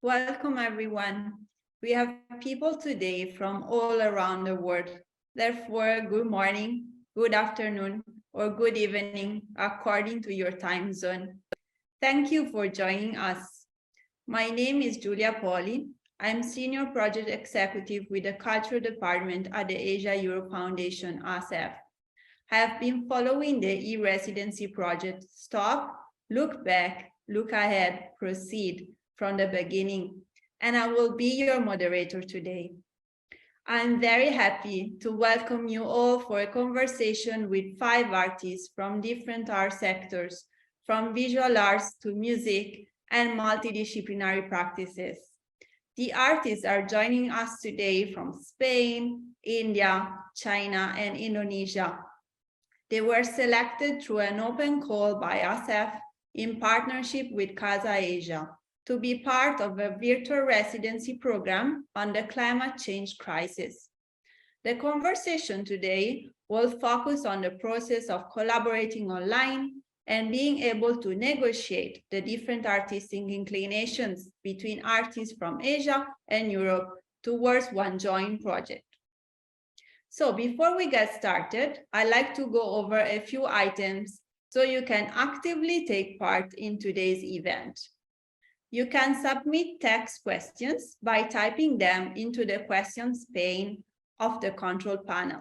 Welcome, everyone. We have people today from all around the world. Therefore, good morning, good afternoon, or good evening, according to your time zone. Thank you for joining us. My name is Giulia Poli. I'm Senior Project Executive with the Culture Department at the Asia-Europe Foundation, ASEF. I have been following the e-residency project Stop, Look Back, Look Ahead, Proceed from the beginning, and I will be your moderator today. I'm very happy to welcome you all for a conversation with 5 artists from different art sectors, from visual arts to music and multidisciplinary practices. The artists are joining us today from Spain, India, China, and Indonesia. They were selected through an open call by ASEF in partnership with Casa Asia to be part of a virtual residency program on the climate change crisis. The conversation today will focus on the process of collaborating online and being able to negotiate the different artistic inclinations between artists from Asia and Europe towards one joint project. So before we get started, I'd like to go over a few items so you can actively take part in today's event. You can submit text questions by typing them into the questions pane of the control panel.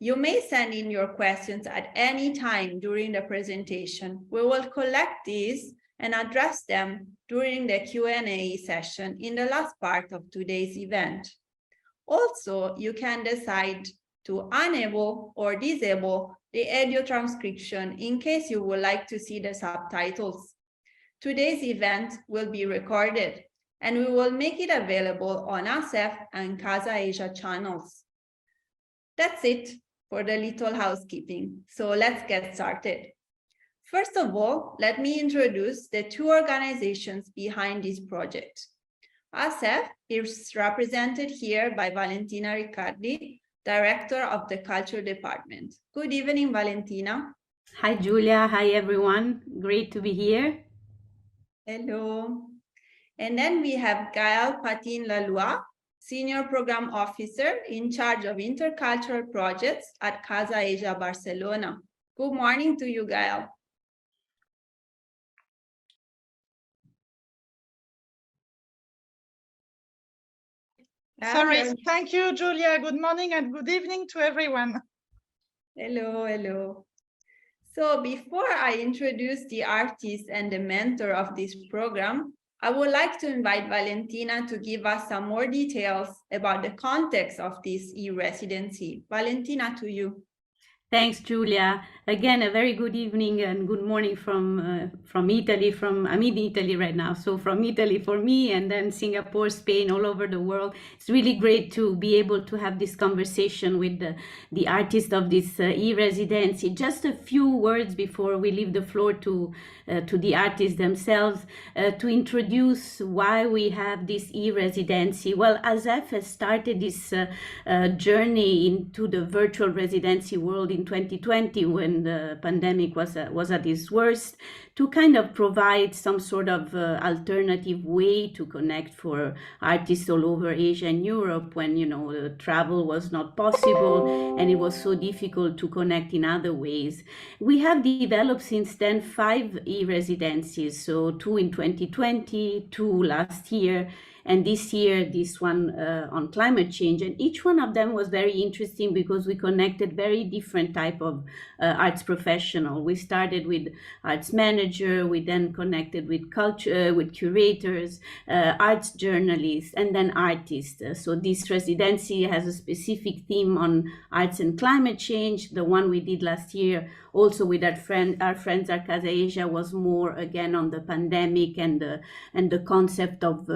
You may send in your questions at any time during the presentation. We will collect these and address them during the Q&A session in the last part of today's event. Also, you can decide to enable or disable the audio transcription in case you would like to see the subtitles. Today's event will be recorded and we will make it available on ASEF and Casa Asia channels. That's it for the little housekeeping. So let's get started. First of all, let me introduce the 2 organizations behind this project. ASEF is represented here by Valentina Riccardi, Director of the Culture Department. Good evening, Valentina. Hi, Giulia. Hi, everyone. Great to be here. Hello. And then we have Gael Patin-Lalois, Senior Program Officer in charge of intercultural projects at Casa Asia Barcelona. Good morning to you, Gael. Sorry, thank you, Giulia. Good morning and good evening to everyone. Hello, hello. So before I introduce the artist and the mentor of this program, I would like to invite Valentina to give us some more details about the context of this e-residency. Valentina, to you. Thanks, Giulia. Again, a very good evening and good morning from Italy. I'm in Italy right now, so from Italy for me, and then Singapore, Spain, all over the world. It's really great to be able to have this conversation with the artist of this e-residency. Just a few words before we leave the floor to the artists themselves to introduce why we have this e-residency. Well, ASEF has started this journey into the virtual residency world in 2020 when the pandemic was at its worst, to kind of provide some sort of alternative way to connect for artists all over Asia and Europe when, the travel was not possible and it was so difficult to connect in other ways. We have developed since then 5 e-residencies, so 2 in 2020, 2 last year, and this year, this one on climate change. And each one of them was very interesting because we connected very different type of arts professional. We started with arts manager, we then connected with culture, with curators, arts journalists, and then artists. So this residency has a specific theme on arts and climate change. The one we did last year, also with our friends at Casa Asia, was more again on the pandemic and the concept of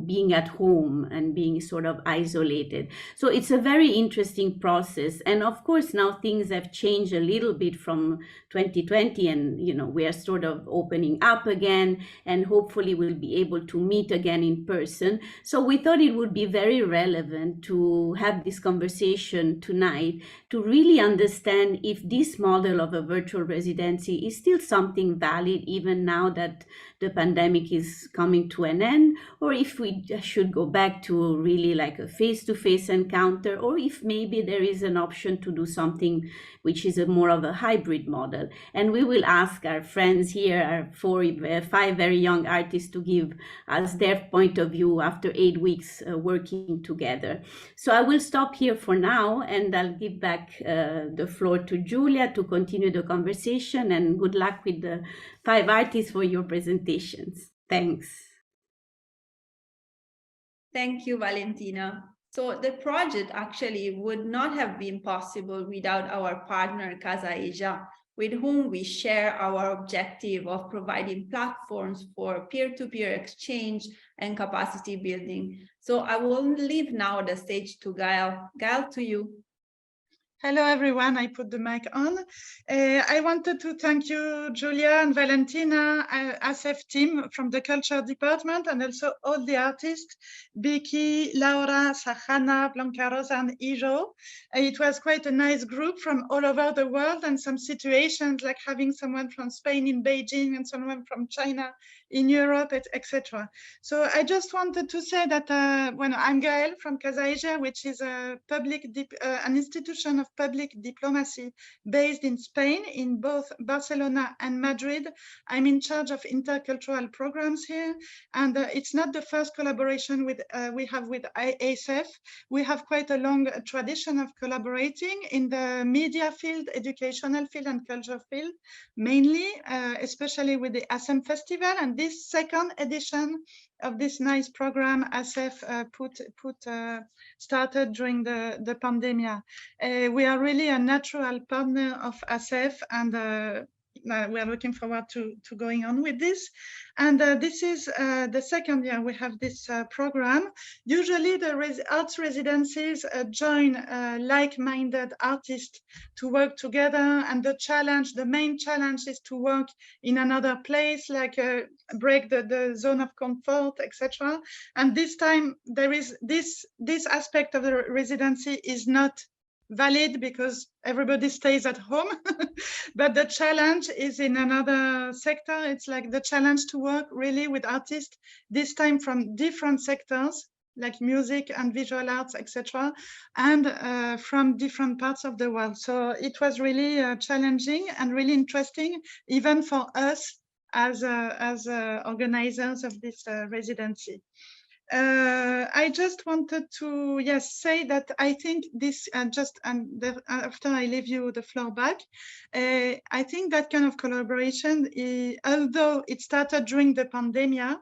being at home and being sort of isolated. So it's a very interesting process. And of course, now things have changed a little bit from 2020 and, we are sort of opening up again and hopefully we'll be able to meet again in person. So we thought it would be very relevant to have this conversation tonight to really understand if this model of a virtual residency is still something valid even now that the pandemic is coming to an end, or if we should go back to really like a face-to-face encounter, or if maybe there is an option to do something which is a more of a hybrid model. And we will ask our friends here, our 5 very young artists, to give us their point of view after 8 weeks working together. So I will stop here for now, and I'll give back the floor to Julia to continue the conversation, and good luck with the 5 artists for your presentations. Thanks. Thank you, Valentina. So the project actually would not have been possible without our partner, Casa Asia, with whom we share our objective of providing platforms for peer-to-peer exchange and capacity building. So I will leave now the stage to Gael. Gael, to you. Hello, everyone. I put the mic on. I wanted to thank you, Julia and Valentina, ASEF team from the culture department, and also all the artists, Becky, Laura, Sahana, Blanca Rosa, and Ijo. It was quite a nice group from all over the world, and some situations like having someone from Spain in Beijing and someone from China in Europe, etc. So I just wanted to say that when I'm Gael from Casa Asia, which is a an institution of public diplomacy based in Spain, in both Barcelona and Madrid. I'm in charge of intercultural programs here, and it's not the first collaboration we have with ASEF. We have quite a long tradition of collaborating in the media field, educational field, and culture field, mainly, especially with the ASEM Festival. And this second edition of this nice program ASEF started during the pandemic. We are really a natural partner of ASEF, and we are looking forward to going on with this. And this is the second year we have this program. Usually the arts residencies join like-minded artists to work together, and the main challenge is to work in another place, like break the zone of comfort, etc. And this time there is this aspect of the residency is not valid because everybody stays at home. But the challenge is in another sector. It's like the challenge to work really with artists, this time from different sectors like music and visual arts, etc., and from different parts of the world. So it was really challenging and really interesting, even for us as organizers of this residency. I just wanted to say that I think this after I leave you the floor back, I think that kind of collaboration, although it started during the pandemic,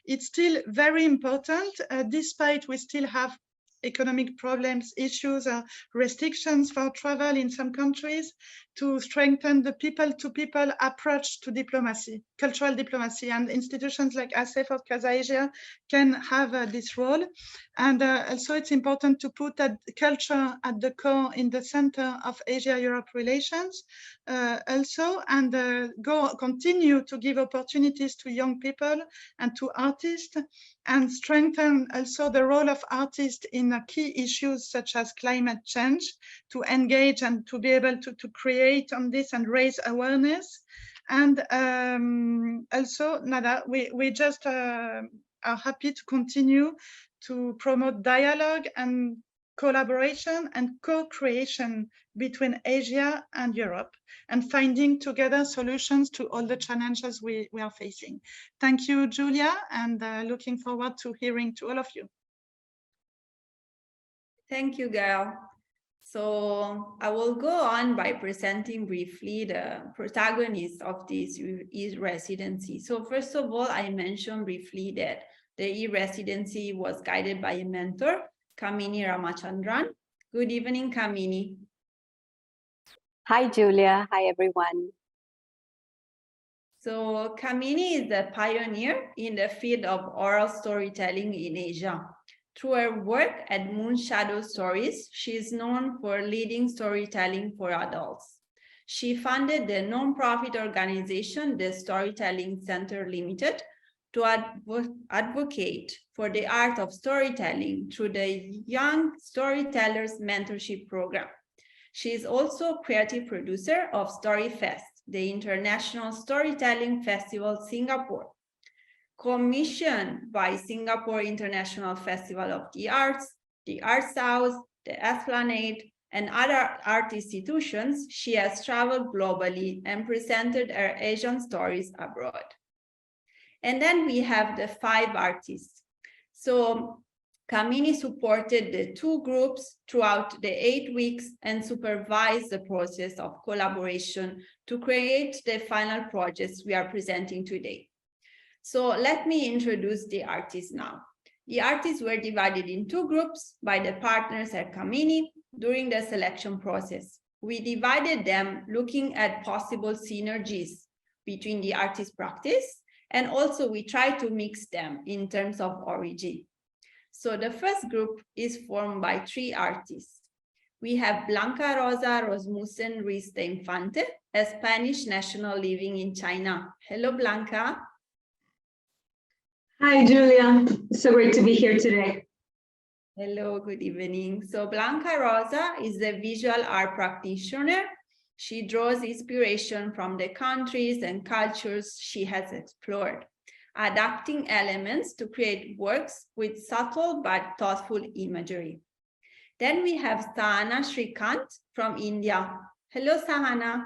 it's still very important, despite we still have economic problems, issues, restrictions for travel in some countries, to strengthen the people-to-people approach to diplomacy, cultural diplomacy, and institutions like ASEF or Casa Asia can have this role. And also it's important to put culture at the core, in the center of Asia-Europe relations also, and continue to give opportunities to young people and to artists, and strengthen also the role of artists in key issues such as climate change, to engage and to be able to create on this and raise awareness. And also, Nada, we just are happy to continue to promote dialogue and collaboration and co-creation between Asia and Europe, and finding together solutions to all the challenges we are facing. Thank you, Julia, and looking forward to hearing to all of you. Thank you, Gael. So I will go on by presenting briefly the protagonists of this e-residency. So first of all, I mentioned briefly that the e-residency was guided by a mentor, Kamini Ramachandran. Good evening, Kamini. Hi, Julia. Hi, everyone. So Kamini is the pioneer in the field of oral storytelling in Asia. Through her work at Moon Shadow Stories, she is known for leading storytelling for adults. She founded the non-profit organization, the Storytelling Center Limited, to advocate for the art of storytelling through the Young Storytellers Mentorship Program. She is also creative producer of StoryFest, the International Storytelling Festival Singapore. commissioned by Singapore International Festival of the Arts, the Arts House, the Esplanade, and other art institutions, she has traveled globally and presented her Asian stories abroad. And then we have the 5 artists. So Kamini supported the 2 groups throughout the 8 weeks and supervised the process of collaboration to create the final projects we are presenting today. So let me introduce the artists now. The artists were divided in 2 groups by the partners at Kamini during the selection process. We divided them looking at possible synergies between the artist practice, and also we try to mix them in terms of origin. So the first group is formed by 3 artists. We have Blanca Rosa Rosmussen Ruiz de Infante, a Spanish national living in China. Hello, Blanca. Hi, Julia. So great to be here today. Hello, good evening. So Blanca Rosa is a visual art practitioner. She draws inspiration from the countries and cultures she has explored, adapting elements to create works with subtle but thoughtful imagery. Then we have Sahana Shrikant from India. Hello, Sahana.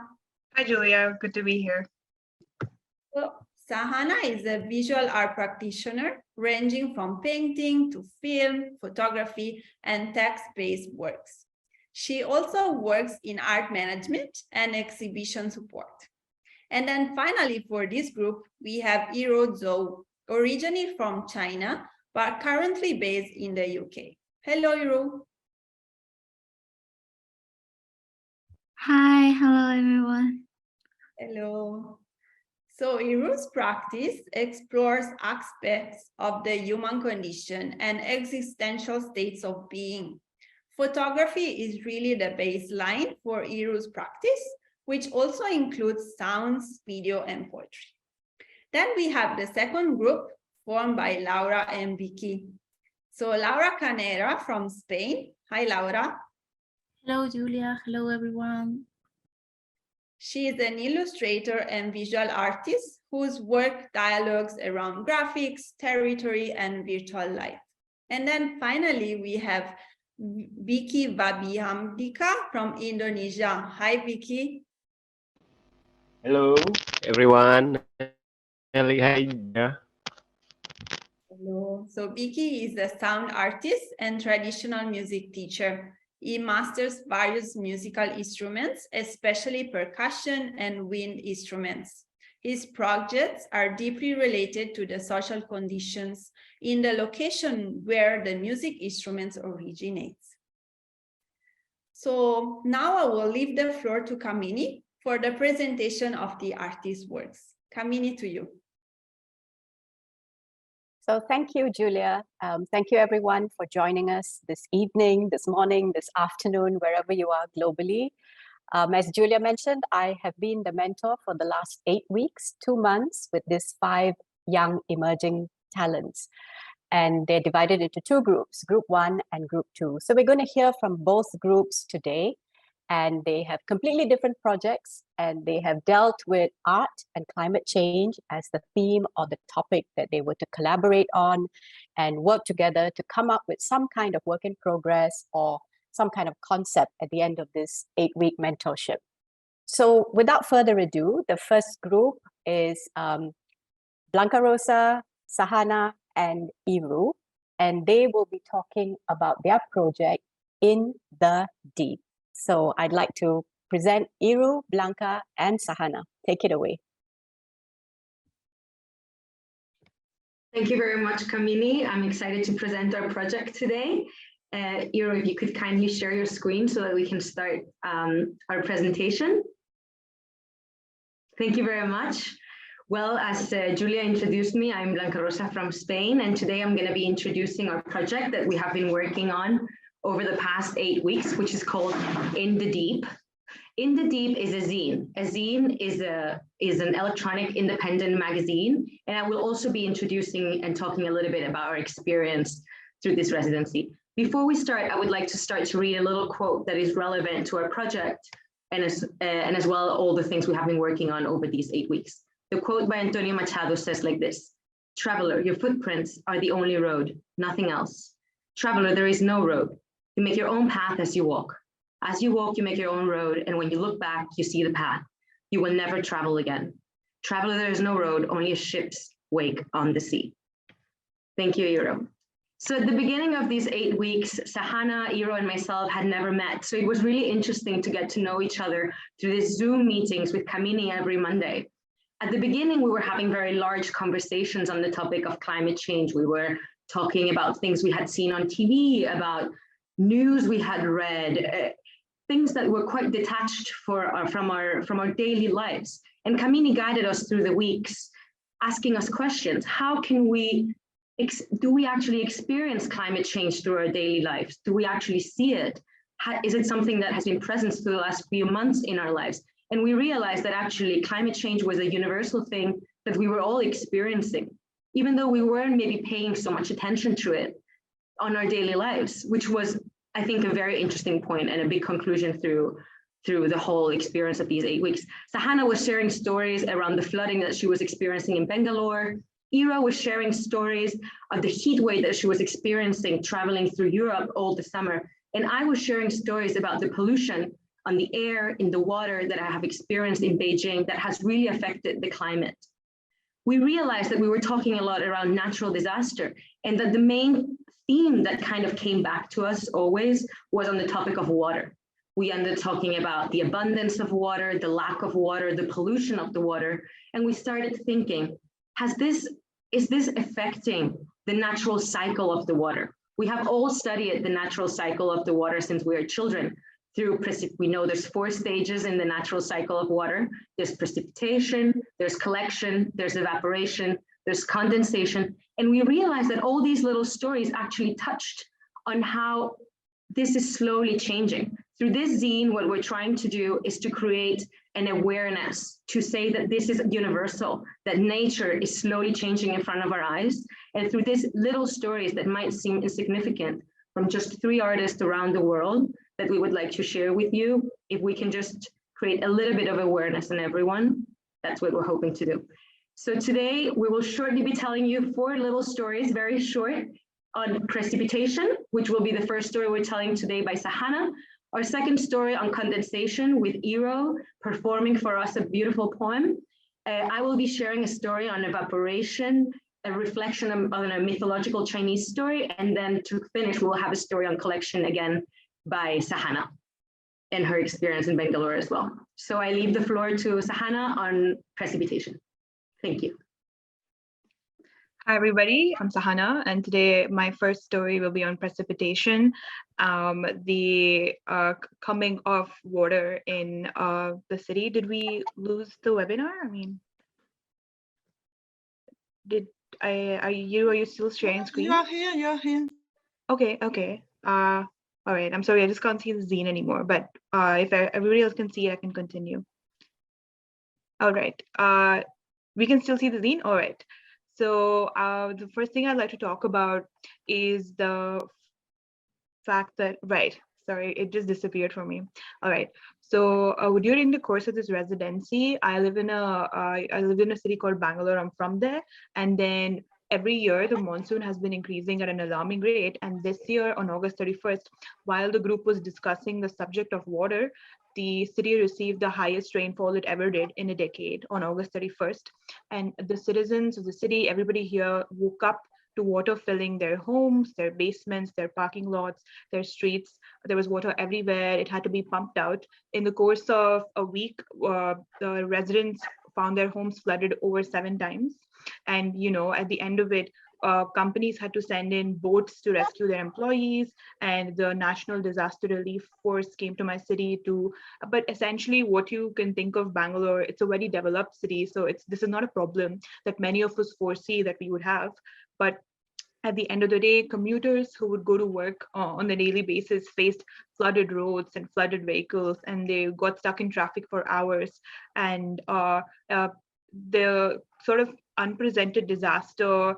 Hi, Julia. Good to be here. So, Sahana is a visual art practitioner ranging from painting to film, photography, and text-based works. She also works in art management and exhibition support. And then finally, for this group, we have Iro Zhou, originally from China, but currently based in the UK. Hello, Iro. Hi, hello everyone. Hello. So Iru's practice explores aspects of the human condition and existential states of being. Photography is really the baseline for Iru's practice, which also includes sounds, video, and poetry. Then we have the second group formed by Laura and Vicky. So Laura Canera from Spain. Hi, Laura. Hello, Julia. Hello, everyone. She is an illustrator and visual artist whose work dialogues around graphics, territory, and virtual life. And then finally, we have Vicky Vabihamdika from Indonesia. Hi, Vicky. Hello, everyone. Hi. Hello. So Vicky is a sound artist and traditional music teacher. He masters various musical instruments, especially percussion and wind instruments. His projects are deeply related to the social conditions in the location where the music instruments originate. So now I will leave the floor to Kamini for the presentation of the artist's works. Kamini, to you. So thank you, Julia. Thank you, everyone, for joining us this evening, this morning, this afternoon, wherever you are globally. As Julia mentioned, I have been the mentor for the last 8 weeks, 2 months, with these 5 young emerging talents. And they're divided into 2 groups, Group 1 and Group 2. So we're going to hear from both groups today. And they have completely different projects, and they have dealt with art and climate change as the theme or the topic that they were to collaborate on and work together to come up with some kind of work in progress or some kind of concept at the end of this 8-week mentorship. So without further ado, the first group is Blanca Rosa, Sahana, and Iru, and they will be talking about their project In the Deep. So I'd like to present Iru, Blanca, and Sahana. Take it away. Thank you very much, Kamini. I'm excited to present our project today. Iru, if you could kindly share your screen so that we can start our presentation. Thank you very much. Well, as Julia introduced me, I'm Blanca Rosa from Spain, and today I'm going to be introducing our project that we have been working on over the past 8 weeks, which is called In the Deep. In the Deep is a zine. A zine is an electronic independent magazine, and I will also be introducing and talking a little bit about our experience through this residency. Before we start, I would like to start to read a little quote that is relevant to our project and as well all the things we have been working on over these 8 weeks. The quote by Antonio Machado says like this: Traveler, your footprints are the only road, nothing else. Traveler, there is no road. You make your own path as you walk. As you walk, you make your own road, and when you look back, you see the path. You will never travel again. Traveler, there is no road, only a ship's wake on the sea. Thank you, Eero. So at the beginning of these 8 weeks, Sahana, Eero, and myself had never met. So it was really interesting to get to know each other through these Zoom meetings with Kamini every Monday. At the beginning, we were having very large conversations on the topic of climate change. We were talking about things we had seen on TV, about news we had read, things that were quite detached from our daily lives. And Kamini guided us through the weeks, asking us questions. How can do we actually experience climate change through our daily lives? Do we actually see it? Is it something that has been present for the last few months in our lives? And we realized that actually climate change was a universal thing that we were all experiencing, even though we weren't maybe paying so much attention to it on our daily lives, which was, I think, a very interesting point and a big conclusion through the whole experience of these 8 weeks. Sahana was sharing stories around the flooding that she was experiencing in Bangalore. Eero was sharing stories of the heat wave that she was experiencing traveling through Europe all the summer. And I was sharing stories about the pollution on the air, in the water that I have experienced in Beijing that has really affected the climate. We realized that we were talking a lot around natural disaster, and that the main theme that kind of came back to us always was on the topic of water. We ended talking about the abundance of water, the lack of water, the pollution of the water, and we started thinking, is this affecting the natural cycle of the water? We have all studied the natural cycle of the water since we were children. We know there's 4 stages in the natural cycle of water. There's precipitation, there's collection, there's evaporation, there's condensation. And we realized that all these little stories actually touched on how this is slowly changing. Through this zine, what we're trying to do is to create an awareness, to say that this is universal, that nature is slowly changing in front of our eyes. And through these little stories that might seem insignificant from just 3 artists around the world, that we would like to share with you, if we can just create a little bit of awareness in everyone, that's what we're hoping to do. So today we will shortly be telling you 4 little stories, very short, on precipitation, which will be the first story we're telling today by Sahana. Our second story on condensation with Eero performing for us a beautiful poem. I will be sharing a story on evaporation, a reflection on a mythological Chinese story, and then to finish, we'll have a story on collection again by Sahana and her experience in Bangalore as well. So I leave the floor to Sahana on precipitation. Thank you. Hi, everybody. I'm Sahana, and today my first story will be on precipitation, the coming of water in the city. Did we lose the webinar? I mean, are you still sharing screen? You're here. Okay. All right, I'm sorry, I just can't see the zine anymore, but if everybody else can see it, I can continue. All right, we can still see the zine? All right. So the first thing I'd like to talk about is the fact that, sorry, it just disappeared from me. All right, so during the course of this residency, I live in a city called Bangalore. I'm from there, and then every year the monsoon has been increasing at an alarming rate. And this year on August 31st, while the group was discussing the subject of water, the city received the highest rainfall it ever did in a decade on August 31st. And the citizens of the city, everybody here woke up to water filling their homes, their basements, their parking lots, their streets. There was water everywhere. It had to be pumped out. In the course of a week, the residents found their homes flooded over 7 times. And, at the end of it, companies had to send in boats to rescue their employees, and the National Disaster Relief Force came to my city but essentially what you can think of Bangalore, it's a very developed city. So this is not a problem that many of us foresee that we would have. But at the end of the day, commuters who would go to work on a daily basis faced flooded roads and flooded vehicles, and they got stuck in traffic for hours. And the sort of unprecedented disaster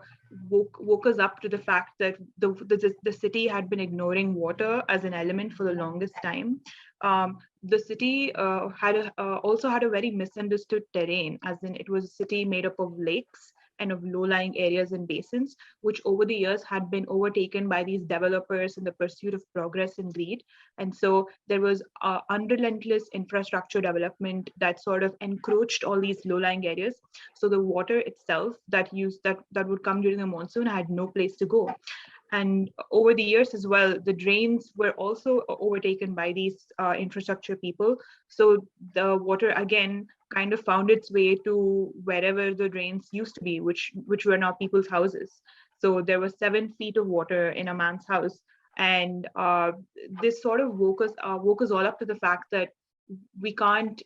woke us up to the fact that the city had been ignoring water as an element for the longest time. The city also had a very misunderstood terrain, as in it was a city made up of lakes kind of low-lying areas and basins, which over the years had been overtaken by these developers in the pursuit of progress and greed. And so there was unrelentless infrastructure development that sort of encroached all these low-lying areas. So the water itself that would come during the monsoon had no place to go. And over the years as well, the drains were also overtaken by these infrastructure people. So the water again kind of found its way to wherever the drains used to be, which were now people's houses. So there was 7 feet of water in a man's house. And this sort of woke us all up to the fact that we can't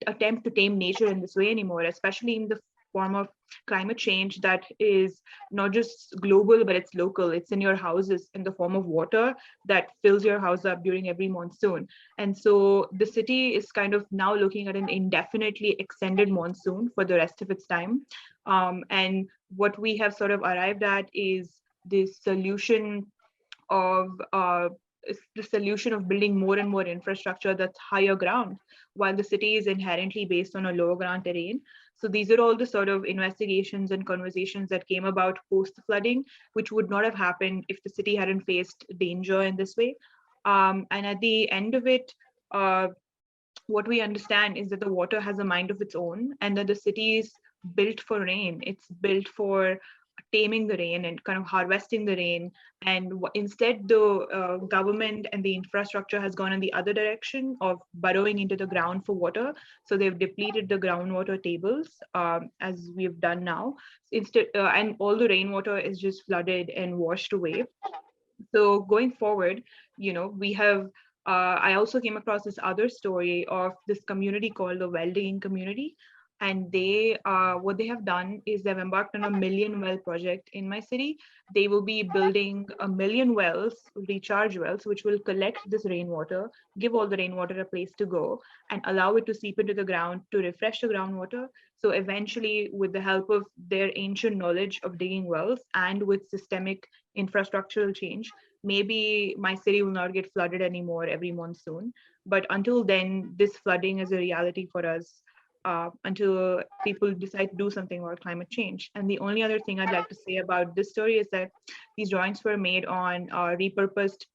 attempt to tame nature in this way anymore, especially in the form of climate change that is not just global, but it's local. It's in your houses in the form of water that fills your house up during every monsoon. And so the city is kind of now looking at an indefinitely extended monsoon for the rest of its time. And what we have sort of arrived at is this solution of building more and more infrastructure that's higher ground, while the city is inherently based on a lower ground terrain. So these are all the sort of investigations and conversations that came about post flooding, which would not have happened if the city hadn't faced danger in this way. And at the end of it, what we understand is that the water has a mind of its own, and that the city is built for rain. It's built for taming the rain and kind of harvesting the rain. And instead, the government and the infrastructure has gone in the other direction of burrowing into the ground for water. So they've depleted the groundwater tables, as we've done now. Instead, and all the rainwater is just flooded and washed away. So going forward, we have, I also came across this other story of this community called the well-digging community. And they, what they have done is they've embarked on a 1 million well project in my city. They will be building 1 million wells, recharge wells, which will collect this rainwater, give all the rainwater a place to go, and allow it to seep into the ground to refresh the groundwater. So eventually, with the help of their ancient knowledge of digging wells and with systemic infrastructural change, maybe my city will not get flooded anymore every monsoon. But until then, this flooding is a reality for us. Until people decide to do something about climate change. And the only other thing I'd like to say about this story is that these drawings were made on repurposed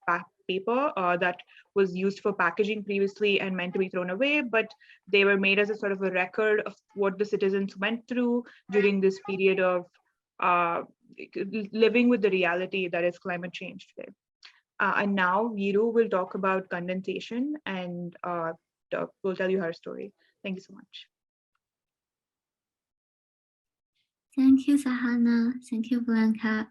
paper that was used for packaging previously and meant to be thrown away, but they were made as a sort of a record of what the citizens went through during this period of living with the reality that is climate change today. And now Viru will talk about condensation and will tell you her story. Thank you so much. Thank you, Sahana. Thank you, Blanca.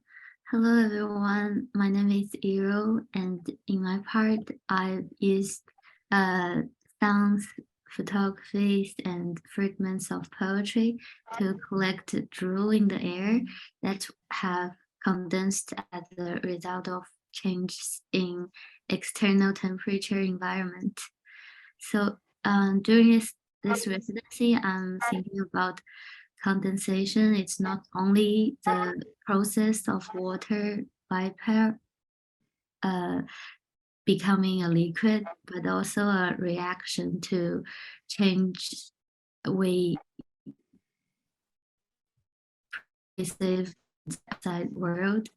Hello, everyone. My name is Iro, and in my part, I've used sounds, photographies, and fragments of poetry to collect drool in the air that have condensed as a result of changes in external temperature environment. So during this residency, I'm thinking about condensation. It's not only the process of water vapor becoming a liquid, but also a reaction to change we perceive the outside world.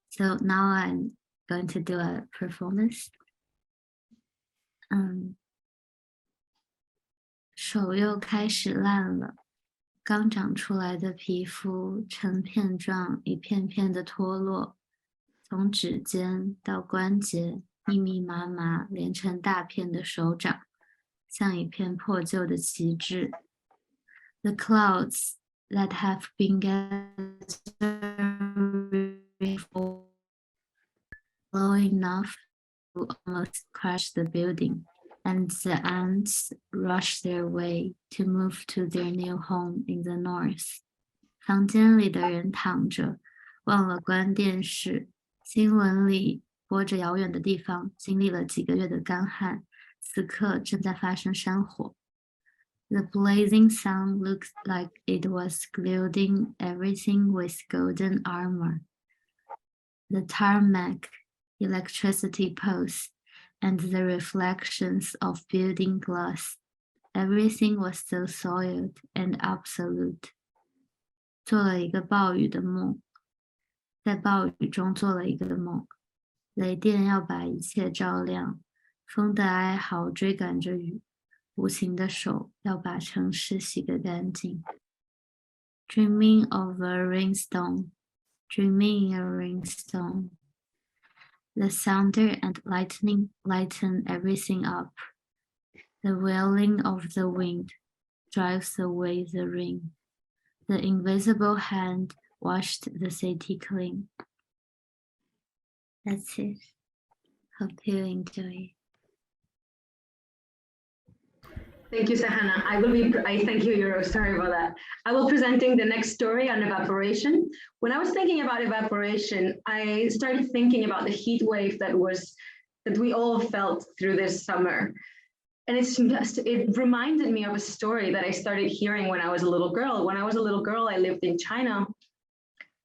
So now I'm going to do a performance. 手又开始烂了，刚长出来的皮肤成片状，一片片的脱落，从指尖到关节，密密麻麻连成大片的手掌，像一片破旧的旗帜。The clouds that have been gathering low enough to almost crush the building. And the ants rush their way to move to their new home in the north. 房间里的人躺着，忘了关电视。新闻里播着遥远的地方，经历了几个月的干旱，此刻正在发生山火。The blazing sun looks like it was gilding everything with golden armor. The tarmac, electricity poles, and the reflections of building glass. Everything was so soiled and absolute. 做了一个暴雨的梦，在暴雨中做了一个梦，雷电要把一切照亮，风的哀嚎追赶着雨，无情的手要把城市洗个干净。Dreaming of a rainstorm, dreaming in a rainstorm. The thunder and lightning lighten everything up. The wailing of the wind drives away the rain. The invisible hand washed the city clean. That's it. Hope you enjoy. Thank you, Sahana. I thank you, Euro. Sorry about that. I will be presenting the next story on evaporation. When I was thinking about evaporation, I started thinking about the heat wave that we all felt through this summer. And it reminded me of a story that I started hearing when I was a little girl. When I was a little girl, I lived in China,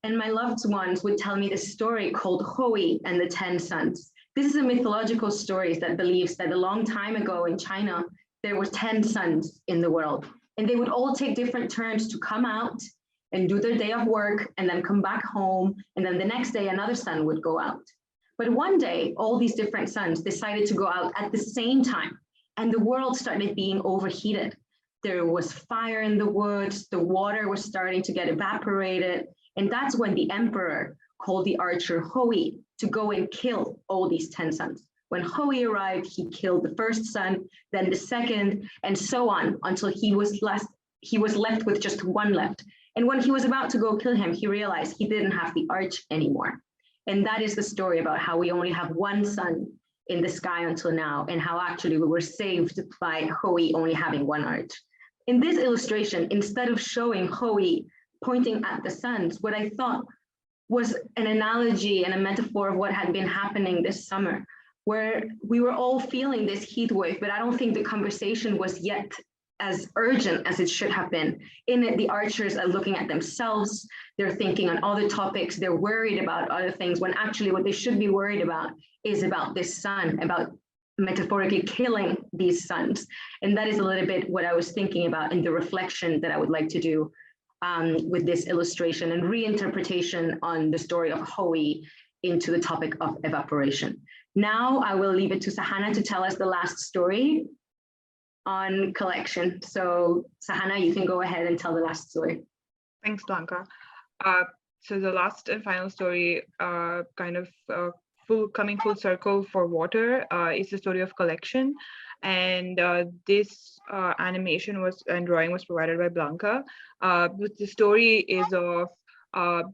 and my loved ones would tell me this story called Hoey and the 10 Sons. This is a mythological story that believes that a long time ago in China, there were 10 sons in the world, and they would all take different turns to come out and do their day of work and then come back home. And then the next day, another son would go out. But one day, all these different sons decided to go out at the same time, and the world started being overheated. There was fire in the woods, the water was starting to get evaporated. And that's when the emperor called the archer Hoey to go and kill all these 10 sons. When Hoey arrived, he killed the first son, then the second, and so on until he was left with just one left. And when he was about to go kill him, he realized he didn't have the arch anymore. And that is the story about how we only have one sun in the sky until now, and how actually we were saved by Hoey only having one arch. In this illustration, instead of showing Hoey pointing at the suns, what I thought was an analogy and a metaphor of what had been happening this summer, where we were all feeling this heat wave, but I don't think the conversation was yet as urgent as it should have been. In it, the archers are looking at themselves, they're thinking on other topics, they're worried about other things, when actually what they should be worried about is about this sun, about metaphorically killing these suns. And that is a little bit what I was thinking about in the reflection that I would like to do with this illustration and reinterpretation on the story of Hoey into the topic of evaporation. Now I will leave it to Sahana to tell us the last story on collection. So Sahana, you can go ahead and tell the last story. Thanks, Blanca. So the last and final story, coming full circle for water, is the story of collection. And this animation and drawing was provided by Blanca. But the story is of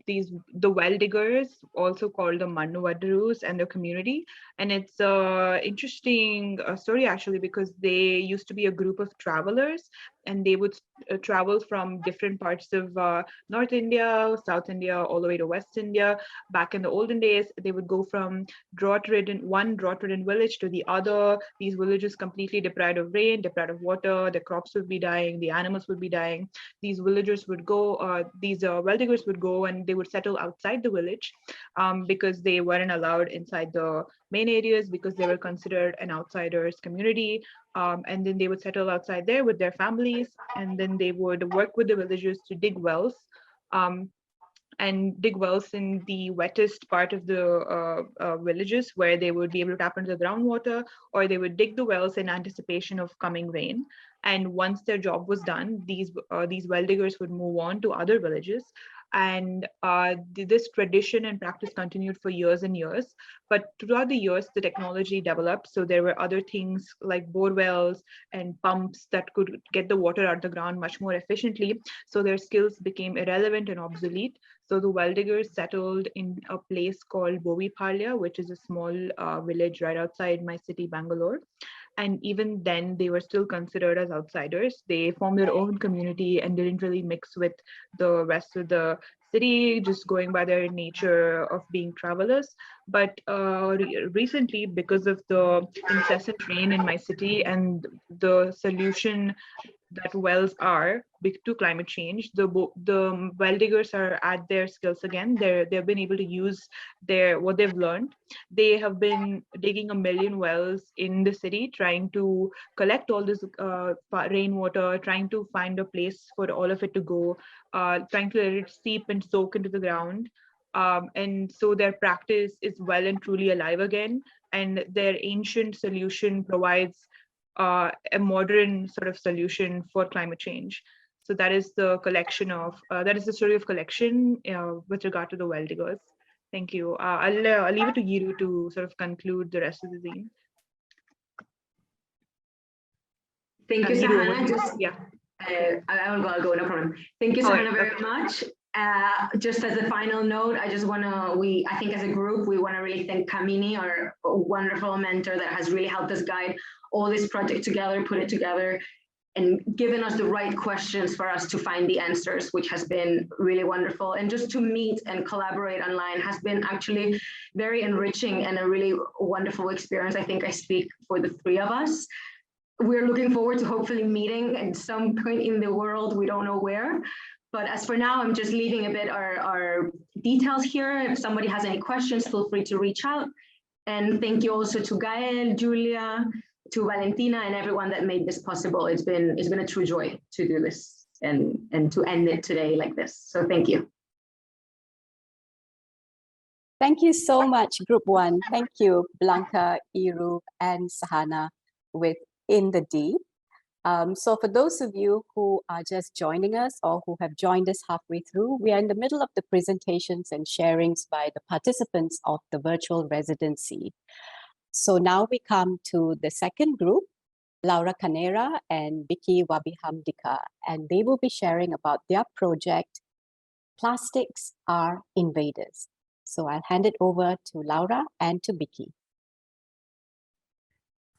the well diggers, also called the Mannuvadarus, and their community. And it's an interesting story actually, because they used to be a group of travelers, and they would travel from different parts of North India, South India, all the way to West India. Back in the olden days, they would go from one drought-ridden village to the other. These villages completely deprived of rain, deprived of water, the crops would be dying, the animals would be dying. These villagers would go, these well diggers would go, and they would settle outside the village because they weren't allowed inside the main areas because they were considered an outsider's community. And then they would settle outside there with their families, and then they would work with the villagers to dig wells, and dig wells in the wettest part of the villages, where they would be able to tap into the groundwater, or they would dig the wells in anticipation of coming rain. And once their job was done, these well diggers would move on to other villages. And this tradition and practice continued for years and years. But throughout the years, the technology developed. So there were other things like bore wells and pumps that could get the water out of the ground much more efficiently. So their skills became irrelevant and obsolete. So the well diggers settled in a place called Bovipalya, which is a small village right outside my city, Bangalore. And even then, they were still considered as outsiders. They formed their own community and didn't really mix with the rest of the city, just going by their nature of being travelers. But recently, because of the incessant rain in my city and the solution that wells are to climate change, the well diggers are at their skills again. They've been able to use what they've learned. They have been digging 1 million wells in the city, trying to collect all this rainwater, trying to find a place for all of it to go, trying to let it seep and soak into the ground. And so their practice is well and truly alive again, and their ancient solution provides a modern sort of solution for climate change. So that is the story of collection with regard to the well diggers. Thank you. I'll leave it to Giru to sort of conclude the rest of the zine. Thank you, Giru, Sahana. yeah. I'll go, no problem. Thank you, Sahana, very much. Just as a final note, I think as a group, we want to really thank Kamini, our wonderful mentor that has really helped us guide all this project together, put it together, and given us the right questions for us to find the answers, which has been really wonderful. And just to meet and collaborate online has been actually very enriching and a really wonderful experience. I think I speak for the three of us. We're looking forward to hopefully meeting at some point in the world, we don't know where. But as for now, I'm just leaving a bit our details here. If somebody has any questions, feel free to reach out. And thank you also to Gael, Julia, to Valentina, and everyone that made this possible. It's been a true joy to do this and to end it today like this. So thank you. Thank you so much, Group 1. Thank you, Blanca, Iru, and Sahana with In the Deep. So for those of you who are just joining us or who have joined us halfway through, we are in the middle of the presentations and sharings by the participants of the virtual residency. So now we come to the second group, Laura Canera and Vicky Wabihamdika, and they will be sharing about their project, Plastics Are Invaders. So I'll hand it over to Laura and to Vicky.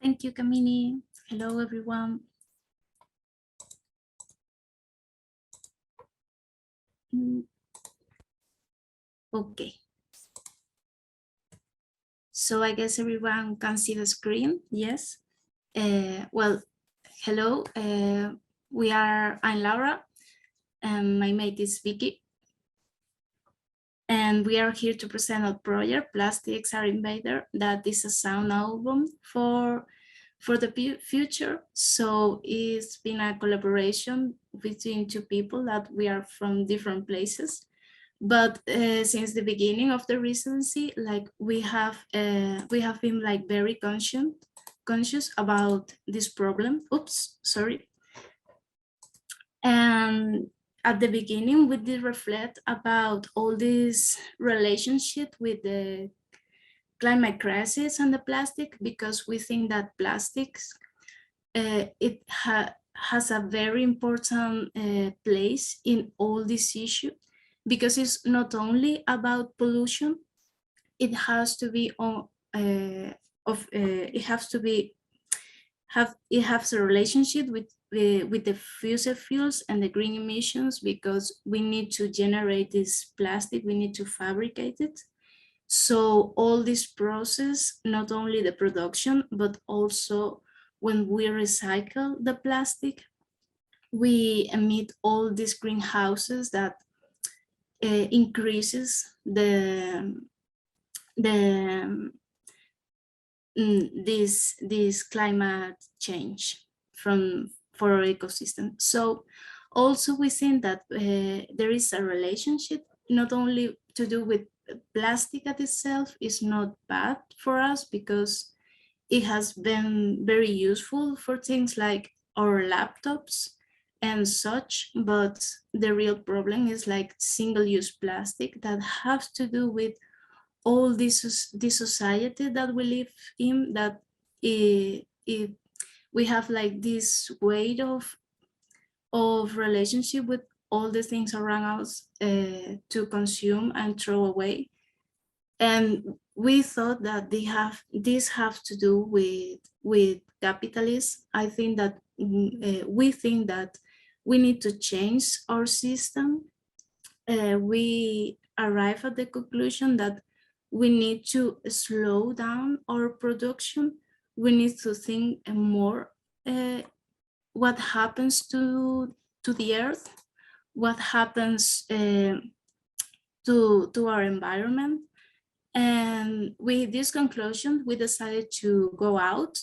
Thank you, Kamini. Hello, everyone. Okay. So I guess everyone can see the screen, yes? Well, hello, I'm Laura, and my mate is Vicky. And we are here to present a project, Plastics Are Invader, that is a sound album for the future. So it's been a collaboration between two people that we are from different places. But since the beginning of the residency, like we have been like very conscious about this problem. Oops, sorry. And at the beginning, we did reflect about all this relationship with the climate crisis and the plastic, because we think that plastics has a very important place in all this issue. Because it's not only about pollution, it has to be it has a relationship with the fossil fuels and the green emissions, because we need to generate this plastic, we need to fabricate it. So all this process, not only the production, but also when we recycle the plastic, we emit all these greenhouses that increases this climate change for our ecosystem. So also we think that there is a relationship, not only to do with plastic at itself is not bad for us, because it has been very useful for things like our laptops and such, but the real problem is like single-use plastic that has to do with all this society that we live in, that we have like this weight of relationship with all the things around us to consume and throw away. And we thought that this have to do with capitalism. I think that we think that we need to change our system. We arrive at the conclusion that we need to slow down our production. We need to think more what happens to the earth, what happens to our environment. And with this conclusion, we decided to go out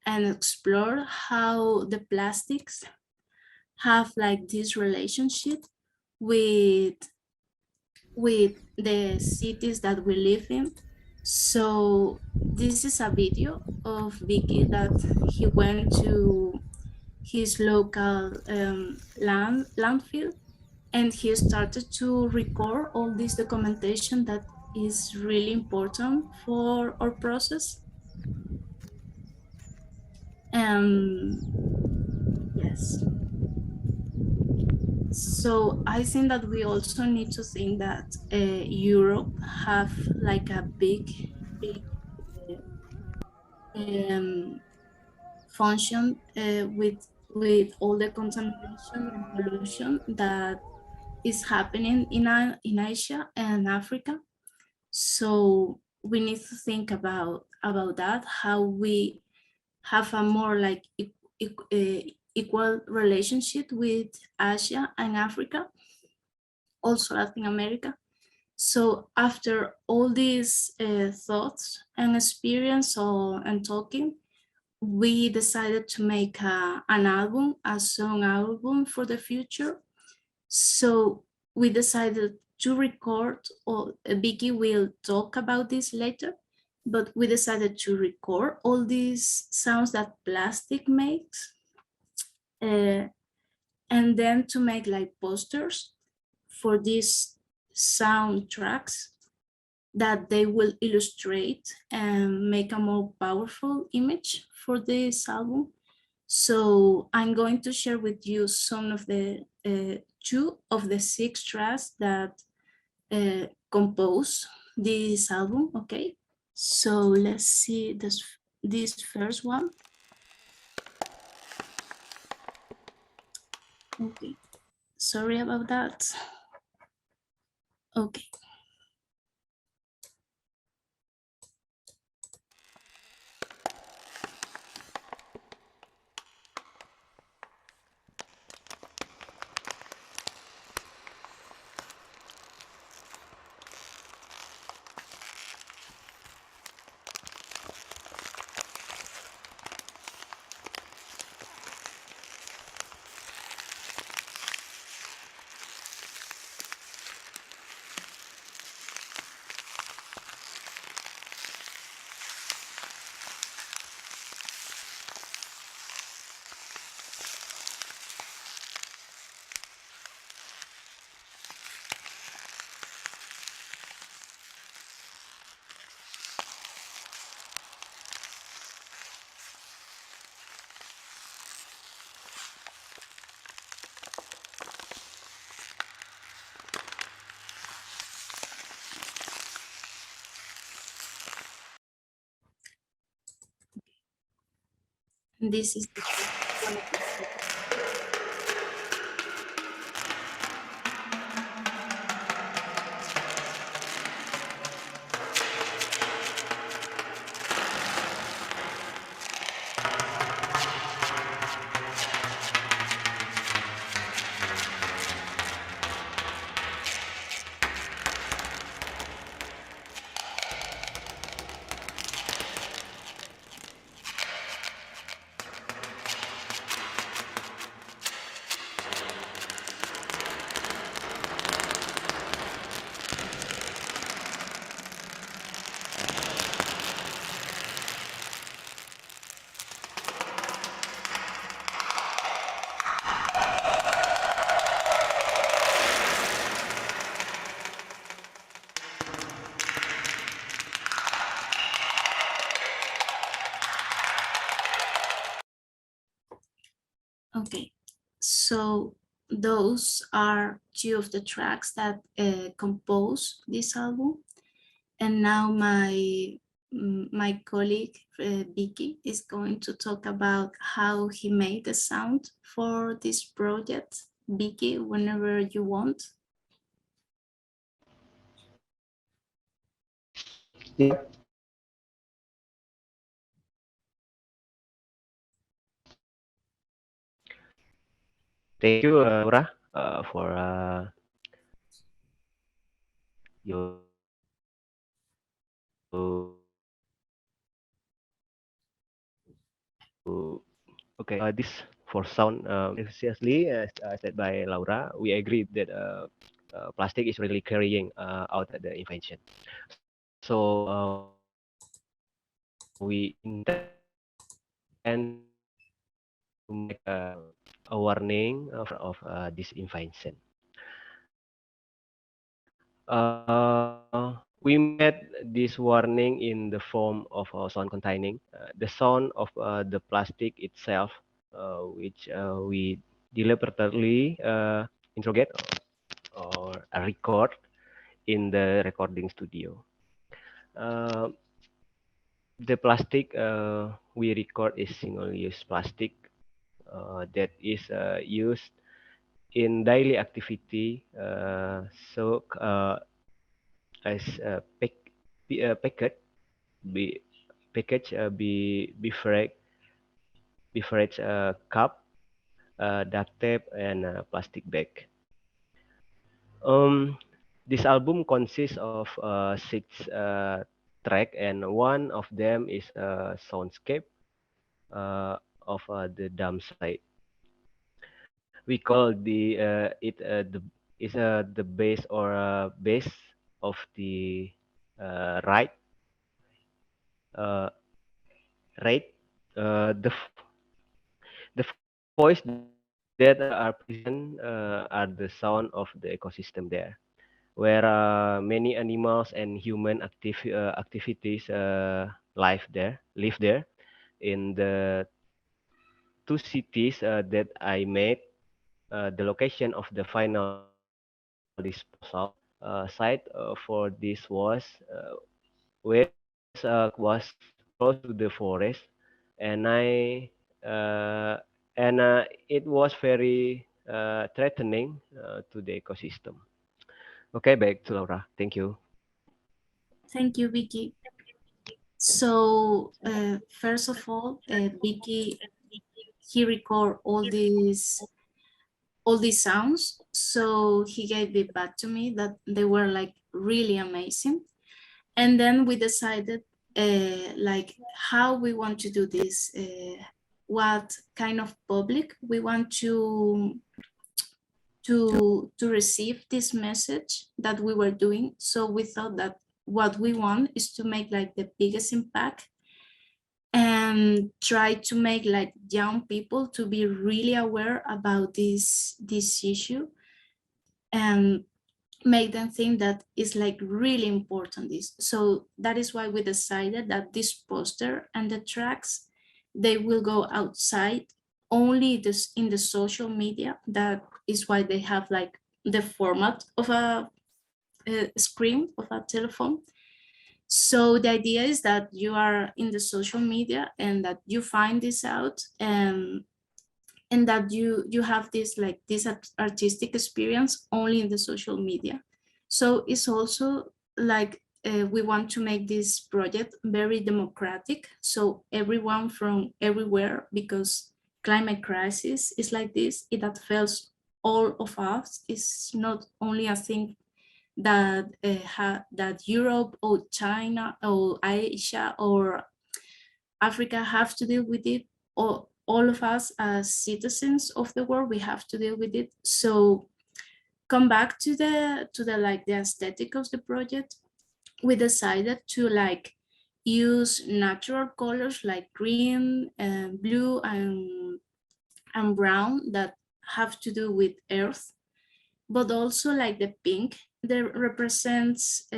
and explore how the plastics have like this relationship with the cities that we live in. So this is a video of Vicky that he went to his local landfill, and he started to record all this documentation that is really important for our process. Yes. So I think that we also need to think that Europe have like a big function with all the contamination and pollution that is happening in Asia and Africa. So we need to think about that, how we have a more like equal relationship with Asia and Africa, also Latin America. So after all these thoughts and experience and talking, we decided to make an album, a song album for the future. So we decided to record, or Vicky will talk about this later, but we decided to record all these sounds that plastic makes, and then to make like posters for these soundtracks that they will illustrate and make a more powerful image for this album. So I'm going to share with you some of the 2 of the 6 tracks that compose this album. Okay, so let's see this first one. Okay, sorry about that. Okay. This is the one of the Okay, so those are 2 of the tracks that compose this album. And now my colleague Vicky is going to talk about how he made the sound for this project. Vicky, whenever you want. Yep. Thank you, Laura, for your okay. This for sound seriously, as said by Laura, we agree that plastic is really carrying out the invention. So we intend to make a warning of this invention. We made this warning in the form of sound containing the sound of the plastic itself, which we deliberately interrogate or record in the recording studio. Uh, the plastic we record is single-use plastic that is used in daily activity, so as packet be package beverage cup, duct tape, and plastic bag. Um, this album consists of six track, and one of them is a soundscape of the dam site. We call the is the base or base of the right uh, right the voice that are present are the sound of the ecosystem there, where many animals and human activities live there in the two cities that I made. The location of the final disposal site for this was close to the forest, and I and it was very threatening to the ecosystem. Okay, back to Laura. Thank you. Thank you, Vicky. So first of all, Vicky, he record all these sounds. So he gave it back to me that they were like really amazing. And then we decided like how we want to do this, what kind of public we want to receive this message that we were doing. So we thought that what we want is to make like the biggest impact and try to make like young people to be really aware about this issue and make them think that it's like really important this. So that is why we decided that this poster and the tracks, they will go outside only this in the social media. That is why they have like the format of a screen of a telephone. So the idea is that you are in the social media and that you find this out and that you have this like this artistic experience only in the social media. So it's also like we want to make this project very democratic, so everyone from everywhere, because climate crisis is like this, it affects all of us. It's not only a thing that that Europe or China or Asia or Africa have to deal with it, or all of us as citizens of the world, we have to deal with it. So come back to the like the aesthetic of the project. We decided to like use natural colors like green and blue and brown that have to do with earth, but also like the pink that represents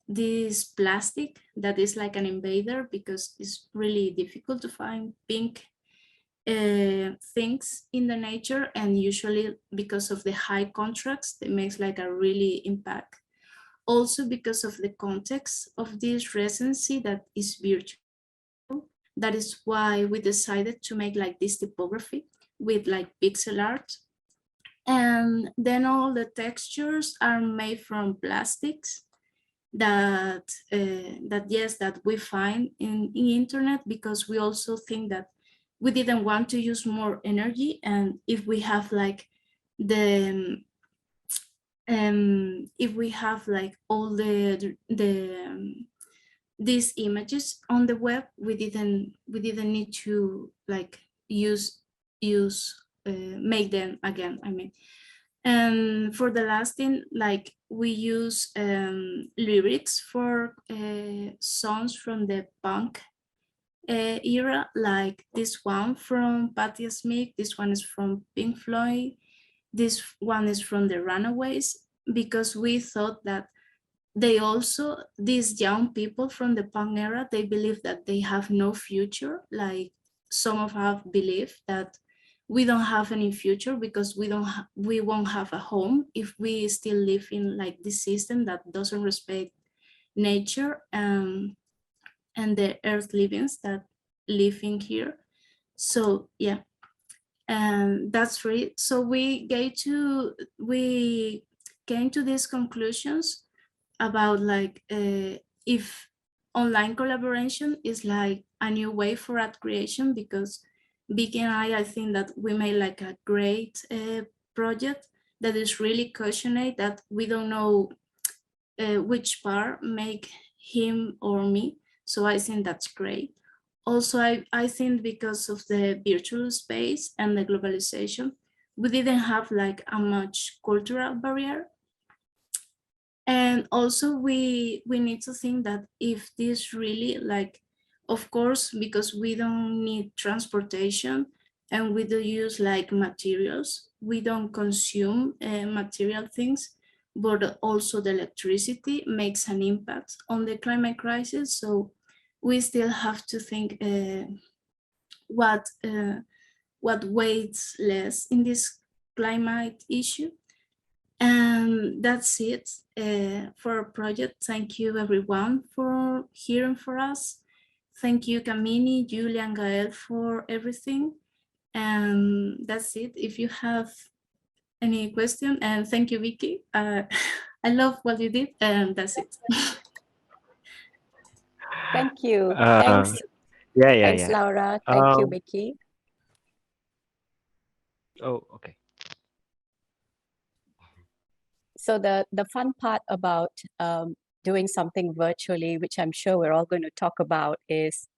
this plastic that is like an invader, because it's really difficult to find pink things in the nature, and usually because of the high contrast it makes like a really impact. Also because of the context of this residency that is virtual, that is why we decided to make like this typography with like pixel art. And then all the textures are made from plastics. that that yes, that we find in internet, because we also think that we didn't want to use more energy, and if we have like the if we have like all these images on the web, we didn't need to like use make them again, I mean. And for the last thing, like we use lyrics for songs from the punk era, like this one from Patti Smith, this one is from Pink Floyd, this one is from the Runaways, because we thought that they also, these young people from the punk era, they believe that they have no future. Like some of us believe that we don't have any future because we won't have a home if we still live in like this system that doesn't respect nature and the earth livings that live in here. So yeah, and that's free. So we came to these conclusions about like if online collaboration is like a new way for art creation, because Vicky and I think that we made like a great project that is really questionable, that we don't know which part make him or me. So I think that's great. Also, I think because of the virtual space and the globalization, we didn't have like a much cultural barrier. And also we need to think that if this really like, of course, because we don't need transportation and we don't use like materials, we don't consume material things, but also the electricity makes an impact on the climate crisis. So we still have to think what weighs less in this climate issue. And that's it for our project. Thank you everyone for hearing for us. Thank you Kamini, Julia and Gael for everything. And that's it. If you have any question, and thank you Vicky. I love what you did, and that's it. Thank you. Yeah, Thanks, yeah. Laura. Thank you, Vicky. Oh, okay. So the fun part about doing something virtually, which I'm sure we're all going to talk about, is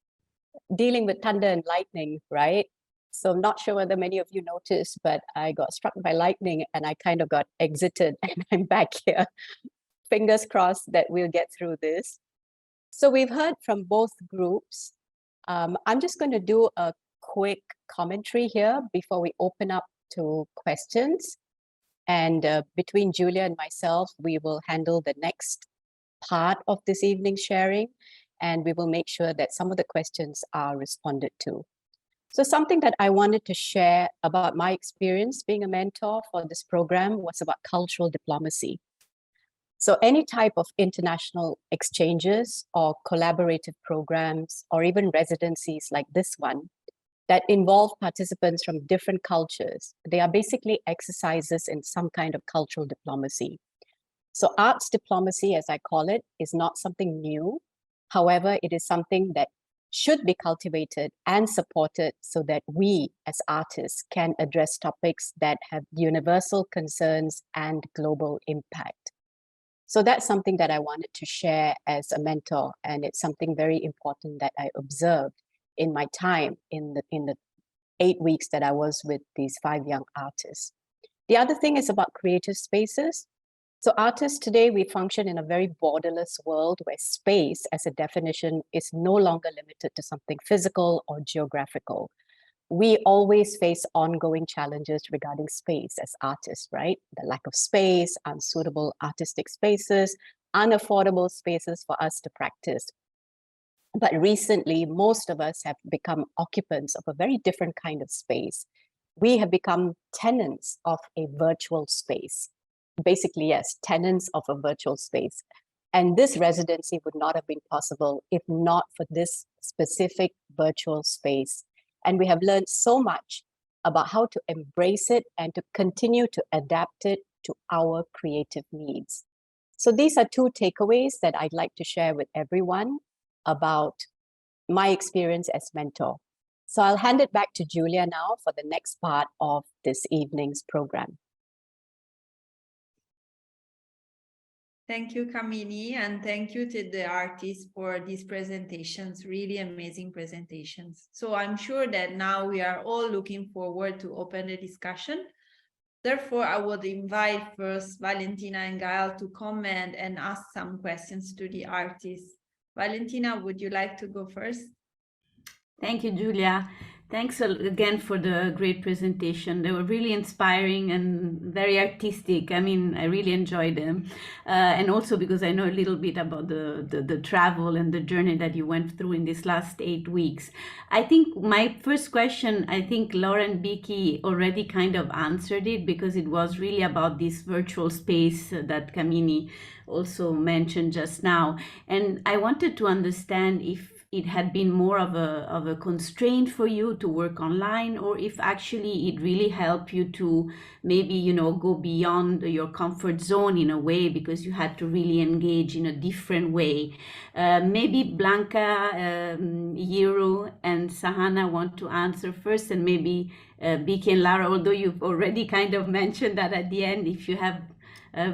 dealing with thunder and lightning, right? So I'm not sure whether many of you noticed, but I got struck by lightning and I kind of got exited and I'm back here. Fingers crossed that we'll get through this. So we've heard from both groups. I'm just going to do a quick commentary here before we open up to questions. And between Julia and myself, we will handle the next part of this evening's sharing, and we will make sure that some of the questions are responded to. So something that I wanted to share about my experience being a mentor for this program was about cultural diplomacy. So any type of international exchanges or collaborative programs, or even residencies like this one, that involve participants from different cultures, they are basically exercises in some kind of cultural diplomacy. So arts diplomacy, as I call it, is not something new. However, it is something that should be cultivated and supported so that we as artists can address topics that have universal concerns and global impact. So that's something that I wanted to share as a mentor, and it's something very important that I observed in my time in the 8 weeks that I was with these 5 young artists. The other thing is about creative spaces. So artists today, we function in a very borderless world where space as a definition is no longer limited to something physical or geographical. We always face ongoing challenges regarding space as artists, right? The lack of space, unsuitable artistic spaces, unaffordable spaces for us to practice. But recently, most of us have become occupants of a very different kind of space. We have become tenants of a virtual space. Basically, yes, tenants of a virtual space. And this residency would not have been possible if not for this specific virtual space. And we have learned so much about how to embrace it and to continue to adapt it to our creative needs. So these are two takeaways that I'd like to share with everyone about my experience as mentor. So I'll hand it back to Julia now for the next part of this evening's program. Thank you, Kamini, and thank you to the artists for these presentations, really amazing presentations. So I'm sure that now we are all looking forward to open the discussion. Therefore, I would invite first Valentina and Gael to comment and ask some questions to the artists. Valentina, would you like to go first? Thank you, Julia. Thanks again for the great presentation. They were really inspiring and very artistic. I mean, I really enjoyed them. And also because I know a little bit about the travel and the journey that you went through in these last 8 weeks. I think my first question, I think Lauren Beakey already kind of answered it, because it was really about this virtual space that Kamini also mentioned just now. And I wanted to understand if it had been more of a constraint for you to work online, or if actually it really helped you to maybe, you know, go beyond your comfort zone in a way, because you had to really engage in a different way. Maybe Blanca, Yiru, and Sahana want to answer first, and maybe Becky and Lara, although you've already kind of mentioned that at the end, if you have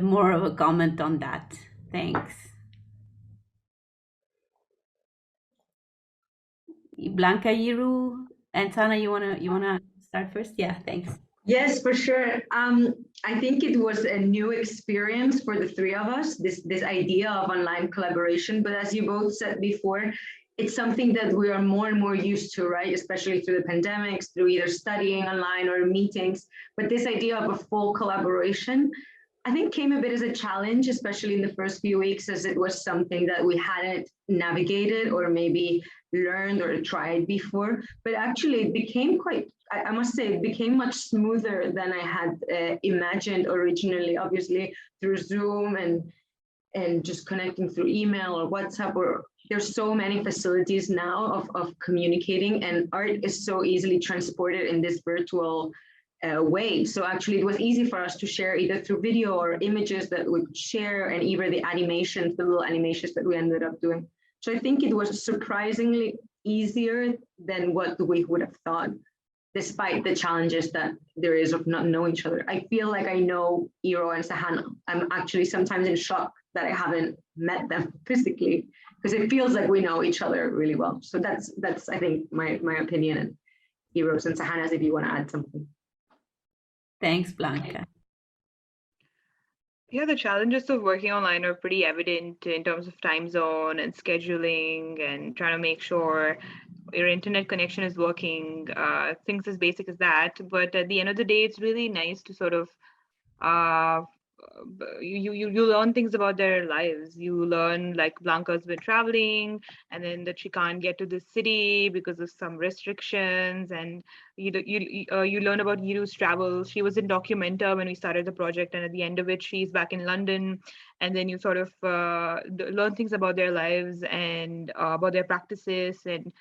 more of a comment on that. Thanks. Blanca, Yiru, and Sana, you wanna start first? Yeah, thanks. Yes, for sure. I think it was a new experience for the three of us, this idea of online collaboration. But as you both said before, it's something that we are more and more used to, right? Especially through the pandemics, through either studying online or meetings. But this idea of a full collaboration, I think, came a bit as a challenge, especially in the first few weeks, as it was something that we hadn't navigated or maybe learned or tried before. But actually it became quite, I must say, it became much smoother than I had imagined originally, obviously through Zoom and just connecting through email or WhatsApp, or there's so many facilities now of communicating, and art is so easily transported in this virtual way. So actually it was easy for us to share either through video or images that we could share, and even the animations, the little animations that we ended up doing. So I think it was surprisingly easier than what we would have thought, despite the challenges that there is of not knowing each other. I feel like I know Iro and Sahana. I'm actually sometimes in shock that I haven't met them physically, because it feels like we know each other really well. So that's I think my opinion. And Iro's and Sahana's, if you want to add something. Thanks, Blanca. Yeah, the challenges of working online are pretty evident in terms of time zone and scheduling and trying to make sure your internet connection is working, things as basic as that. But at the end of the day, it's really nice to sort of you learn things about their lives. You learn, like Blanca's been traveling, and then that she can't get to the city because of some restrictions, and you learn about Yiru's travel. She was in Documenta when we started the project, and at the end of it, she's back in London, and then you sort of learn things about their lives and about their practices, and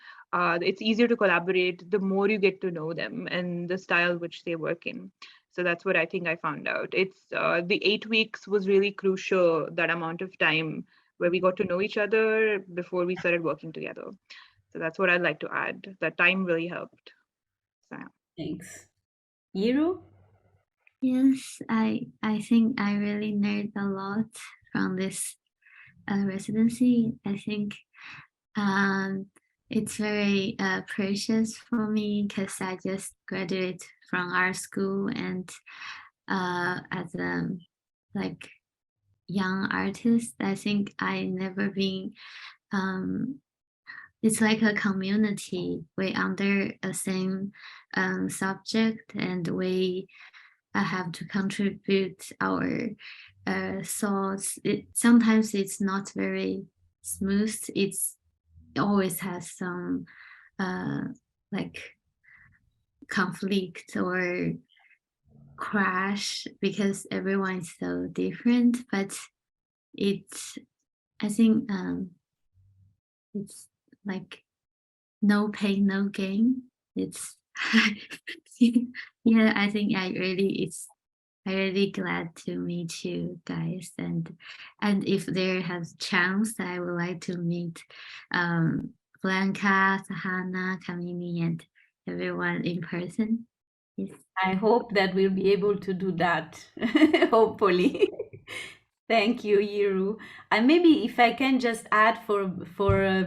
it's easier to collaborate the more you get to know them and the style which they work in. So that's what I think I found out. It's the 8 weeks was really crucial, that amount of time where we got to know each other before we started working together. So that's what I'd like to add. That time really helped. So. Thanks. Yiru? Yes, I think I really learned a lot from this residency. I think it's very precious for me because I just graduated from art school, and as a like young artist, I think I never been it's like a community. We under the same subject, and we have to contribute our thoughts. Sometimes it's not very smooth. It always has some like conflict or crash because everyone is so different. But it's, I think it's like no pain, no gain. It's yeah, I think I really, it's I'm really glad to meet you guys, and if there has chance, I would like to meet Blanca, Sahana, Kamini, and everyone in person. Yes. I hope that we'll be able to do that, hopefully. Thank you, Yiru. And maybe if I can just add for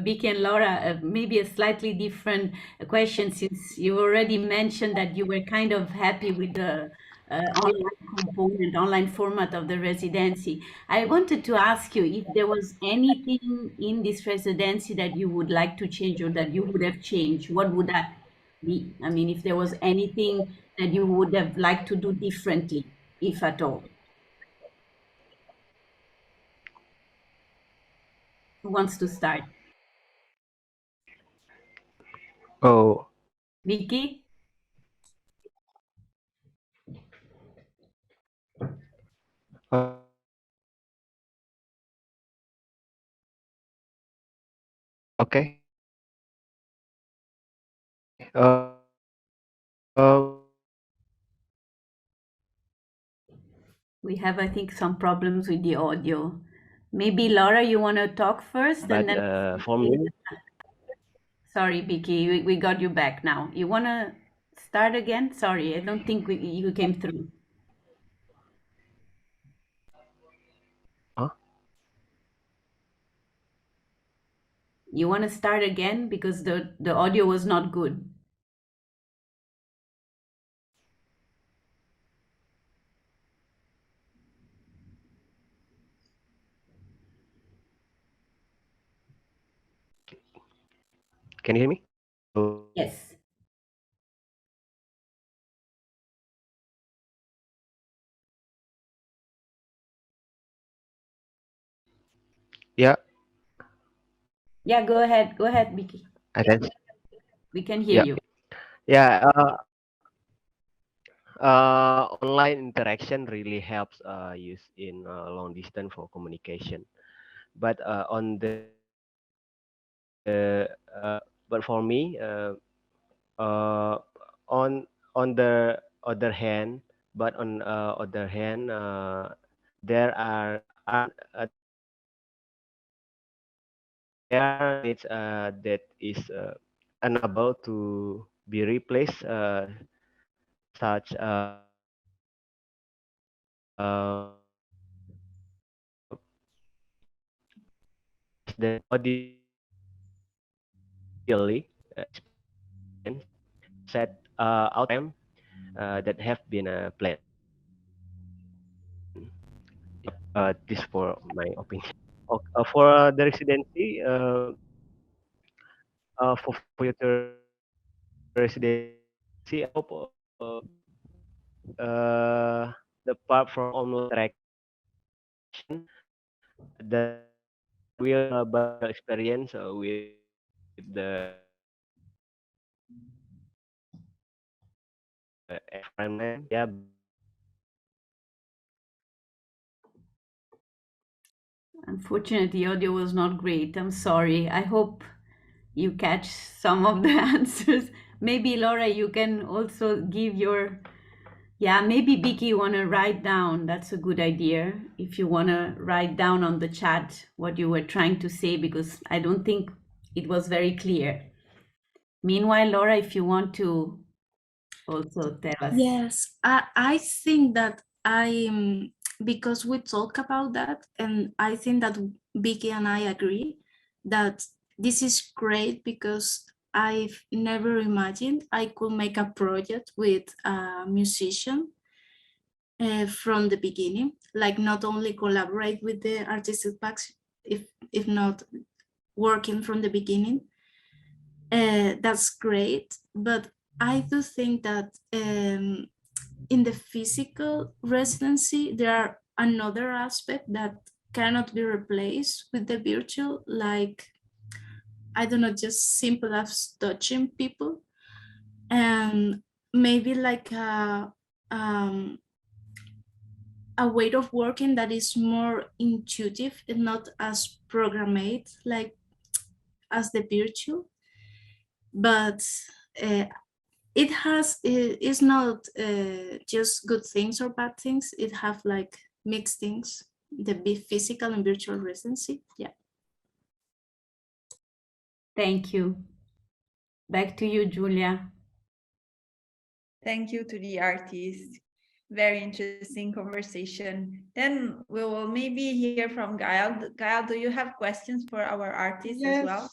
Vicky and Laura, maybe a slightly different question, since you already mentioned that you were kind of happy with the online component, online format of the residency. I wanted to ask you if there was anything in this residency that you would like to change or that you would have changed. What would that be? I mean, if there was anything that you would have liked to do differently, if at all. Who wants to start? Oh, Vicky? uh, okay. Uh, uh, We have, I think, some problems with the audio. Maybe Laura, you want to talk first, and but then. for me, Sorry, Vicky, we got you back now. You want to start again? Sorry, I don't think you came through. huh? You want to start again because the audio was not good. Can you hear me? Oh, Yes. yeah, Yeah, go ahead. Go ahead, Vicky. I can. We can hear Yeah, you. yeah. Online interaction really helps use in long distance for communication. But but for me, uh, on the other hand, but on other hand, there are needs that is unable to be replaced, such uh, the audibly experience set outcome that have been planned. This for my opinion. For the residency, for future residency, I hope the part from online interaction that will better experience with the environment. Yeah, Unfortunately, audio was not great. I'm sorry. I hope you catch some of the answers. Maybe Laura, you can also give your. Yeah, maybe Vicky, you want to write down. That's a good idea. If you want to write down on the chat what you were trying to say, because I don't think it was very clear. Meanwhile, Laura, if you want to also tell us. Yes, I think that because we talk about that, and I think that Vicky and I agree that this is great because I've never imagined I could make a project with a musician from the beginning, like not only collaborate with the artistic packs, if not working from the beginning. That's great, but I do think that in the physical residency, there are another aspect that cannot be replaced with the virtual, like, I don't know, just simple as touching people, and maybe like a way of working that is more intuitive and not as programmed like as the virtual. But it has, it's not just good things or bad things. It have like mixed things, the physical and virtual residency. Yeah. Thank you. Back to you, Julia. Thank you to the artist. Very interesting conversation. Then we will maybe hear from Gael. Gael, do you have questions for our artists as well?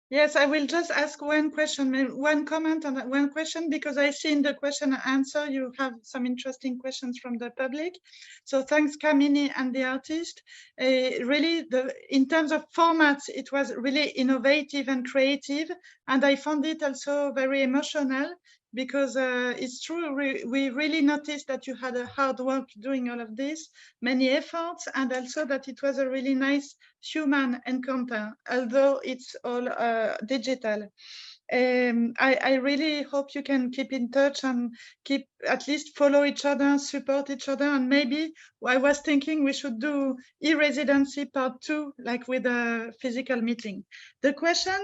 Yes, I will just ask one question, one comment on that one question, because I see in the question and answer you have some interesting questions from the public. So thanks, Kamini and the artist. Really, in terms of formats, it was really innovative and creative, and I found it also very emotional, because it's true, we really noticed that you had a hard work doing all of this, many efforts, and also that it was a really nice human encounter, although it's all digital. I really hope you can keep in touch and keep at least follow each other, support each other, and maybe I was thinking we should do e-residency part 2, like with a physical meeting. The question,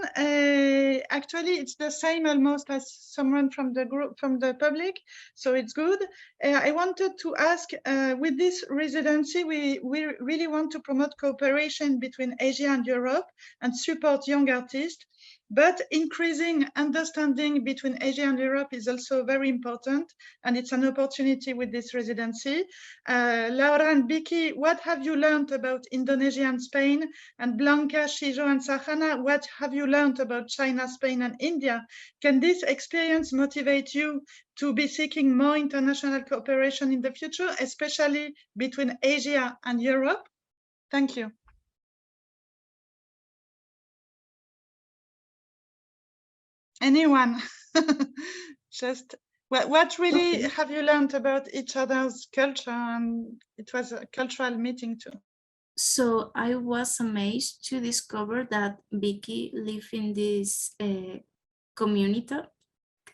actually, it's the same almost as someone from the group, from the public, so it's good. I wanted to ask, with this residency, we really want to promote cooperation between Asia and Europe and support young artists. But increasing understanding between Asia and Europe is also very important, and it's an opportunity with this residency. Laura and Vicky, what have you learned about Indonesia and Spain? And Blanca, Shijo, and Sahana, what have you learned about China, Spain, and India? Can this experience motivate you to be seeking more international cooperation in the future, especially between Asia and Europe? Thank you. Anyone? Just what really have you learned about each other's culture? And it was a cultural meeting too. So I was amazed to discover that Vicky lived in this community.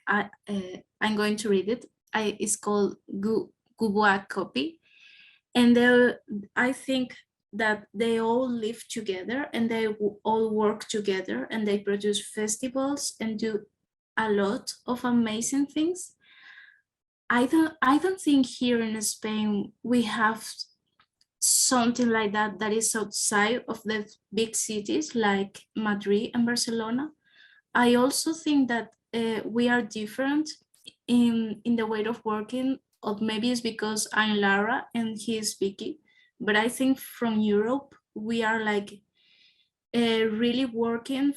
I'm going to read it. It's called Gubua Copy. And I think that they all live together and they all work together and they produce festivals and do a lot of amazing things. I don't think here in Spain we have something like that that is outside of the big cities like Madrid and Barcelona. I also think that we are different in the way of working, or maybe it's because I'm Lara and he is Vicky, but I think from Europe we are like really working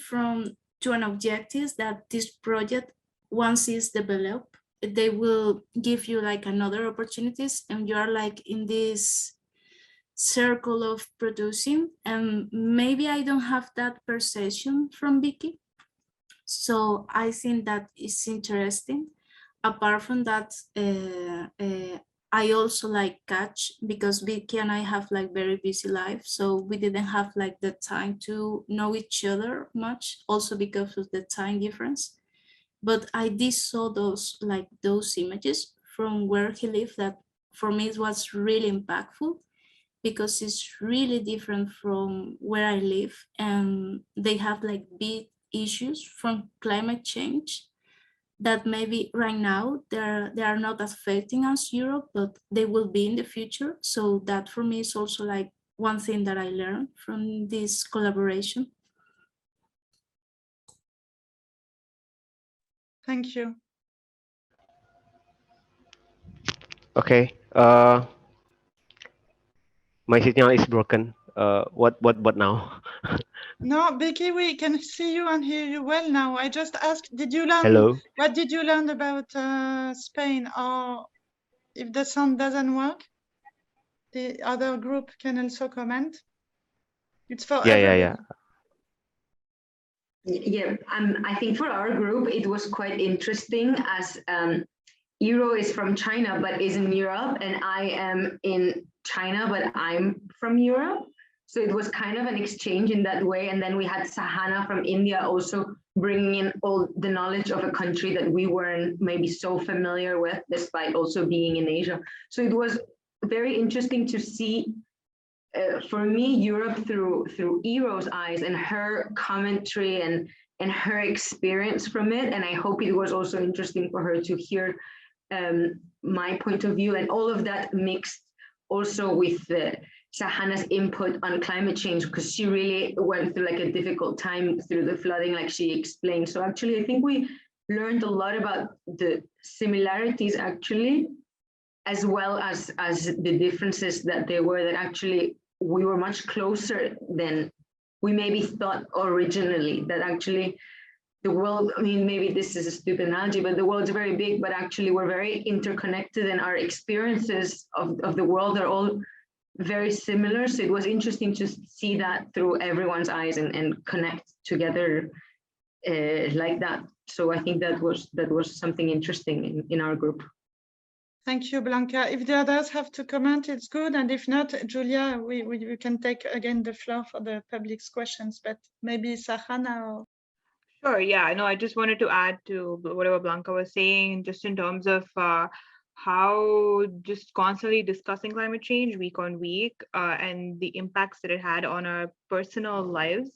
to an objective that this project, once it's developed, they will give you like another opportunities, and you are like in this circle of producing. And maybe I don't have that perception from Vicky, so I think that is interesting. Apart from that, I also like catch, because Vicky and I have like very busy life, so we didn't have like the time to know each other much, also because of the time difference. But I did saw those images from where he lived, that for me it was really impactful, because it's really different from where I live, and they have like big issues from climate change that maybe right now they are not affecting us Europe, but they will be in the future. So that for me is also like one thing that I learned from this collaboration. Thank you. Okay. My signal is broken. What now? No, Vicky, we can see you and hear you well now. I just asked, did you learn? Hello. What did you learn about Spain? Or if the sound doesn't work, the other group can also comment. It's for everybody. Yeah, I think for our group, it was quite interesting, as Eero is from China, but is in Europe, and I am in China, but I'm from Europe. So it was kind of an exchange in that way. And then we had Sahana from India also bringing in all the knowledge of a country that we weren't maybe so familiar with, despite also being in Asia. So it was very interesting to see, for me, Europe through Eero's eyes and her commentary and her experience from it. And I hope it was also interesting for her to hear my point of view, and all of that mixed also with Sahana's input on climate change, because she really went through like a difficult time through the flooding, like she explained. So actually, I think we learned a lot about the similarities actually, as well as the differences that there were, that actually we were much closer than we maybe thought originally, that actually the world, I mean, maybe this is a stupid analogy, but the world's very big, but actually we're very interconnected, and our experiences of the world are all very similar. So it was interesting to see that through everyone's eyes and connect together like that. So I think that was something interesting in our group. Thank you, Blanca. If the others have to comment, it's good. And if not, Julia, we can take again the floor for the public's questions, but maybe Sahana or... Sure, yeah, no, I just wanted to add to whatever Blanca was saying, just in terms of how just constantly discussing climate change week on week and the impacts that it had on our personal lives.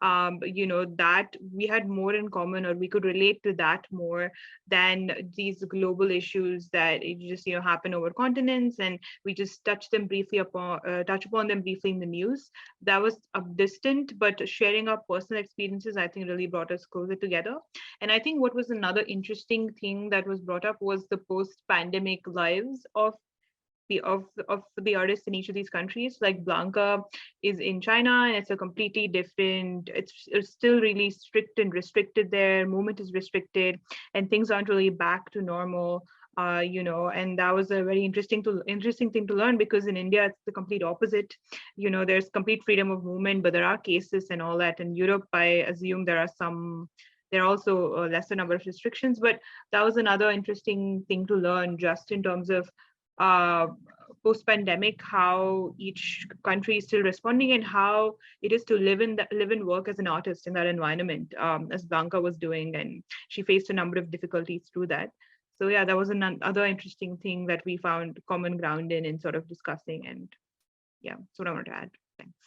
You know, that we had more in common, or we could relate to that more than these global issues that just, you know, happen over continents, and we just touch upon them briefly in the news. That was distant, but sharing our personal experiences, I think, really brought us closer together. And I think what was another interesting thing that was brought up was the post-pandemic lives of the artists in each of these countries. Like Blanca is in China, and it's a completely different, it's still really strict and restricted there, movement is restricted, and things aren't really back to normal, you know, and that was a very interesting thing to learn, because in India, it's the complete opposite. You know, there's complete freedom of movement, but there are cases and all that. In Europe, I assume there are also a lesser number of restrictions, but that was another interesting thing to learn, just in terms of post-pandemic, how each country is still responding, and how it is to live and work as an artist in that environment, as Blanca was doing, and she faced a number of difficulties through that. So yeah, that was another interesting thing that we found common ground in sort of discussing, and yeah, that's what I wanted to add. Thanks.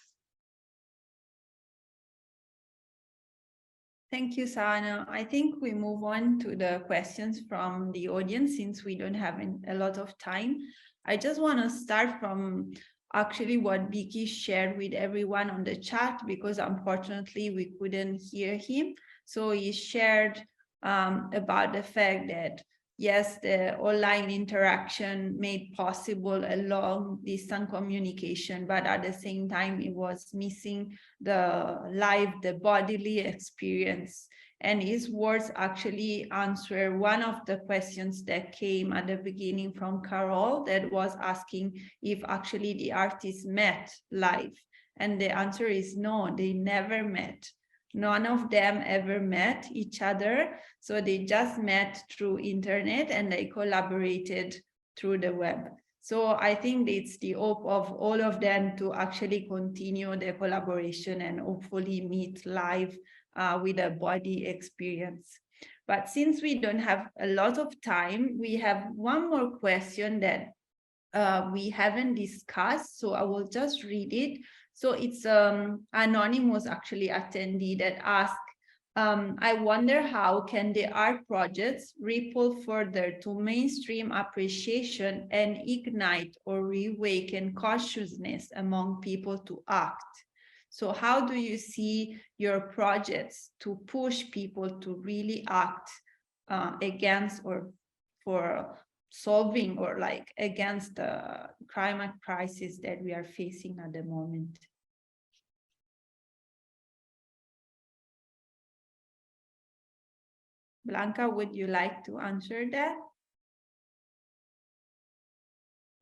Thank you, Sahana. I think we move on to the questions from the audience, since we don't have a lot of time. I just want to start from actually what Vicky shared with everyone on the chat, because unfortunately we couldn't hear him. So he shared about the fact that, yes, the online interaction made possible a long distance communication, but at the same time, it was missing the bodily experience. And his words actually answer one of the questions that came at the beginning from Carol, that was asking if actually the artists met live. And the answer is no, they never met. None of them ever met each other. So they just met through internet, and they collaborated through the web. So I think it's the hope of all of them to actually continue the collaboration and hopefully meet live with a body experience. But since we don't have a lot of time, we have one more question that we haven't discussed. So I will just read it. So it's anonymous actually attendee that asked, I wonder how can the art projects ripple further to mainstream appreciation and ignite or reawaken consciousness among people to act? So how do you see your projects to push people to really act against or for solving or like against the climate crisis that we are facing at the moment? Blanca, would you like to answer that?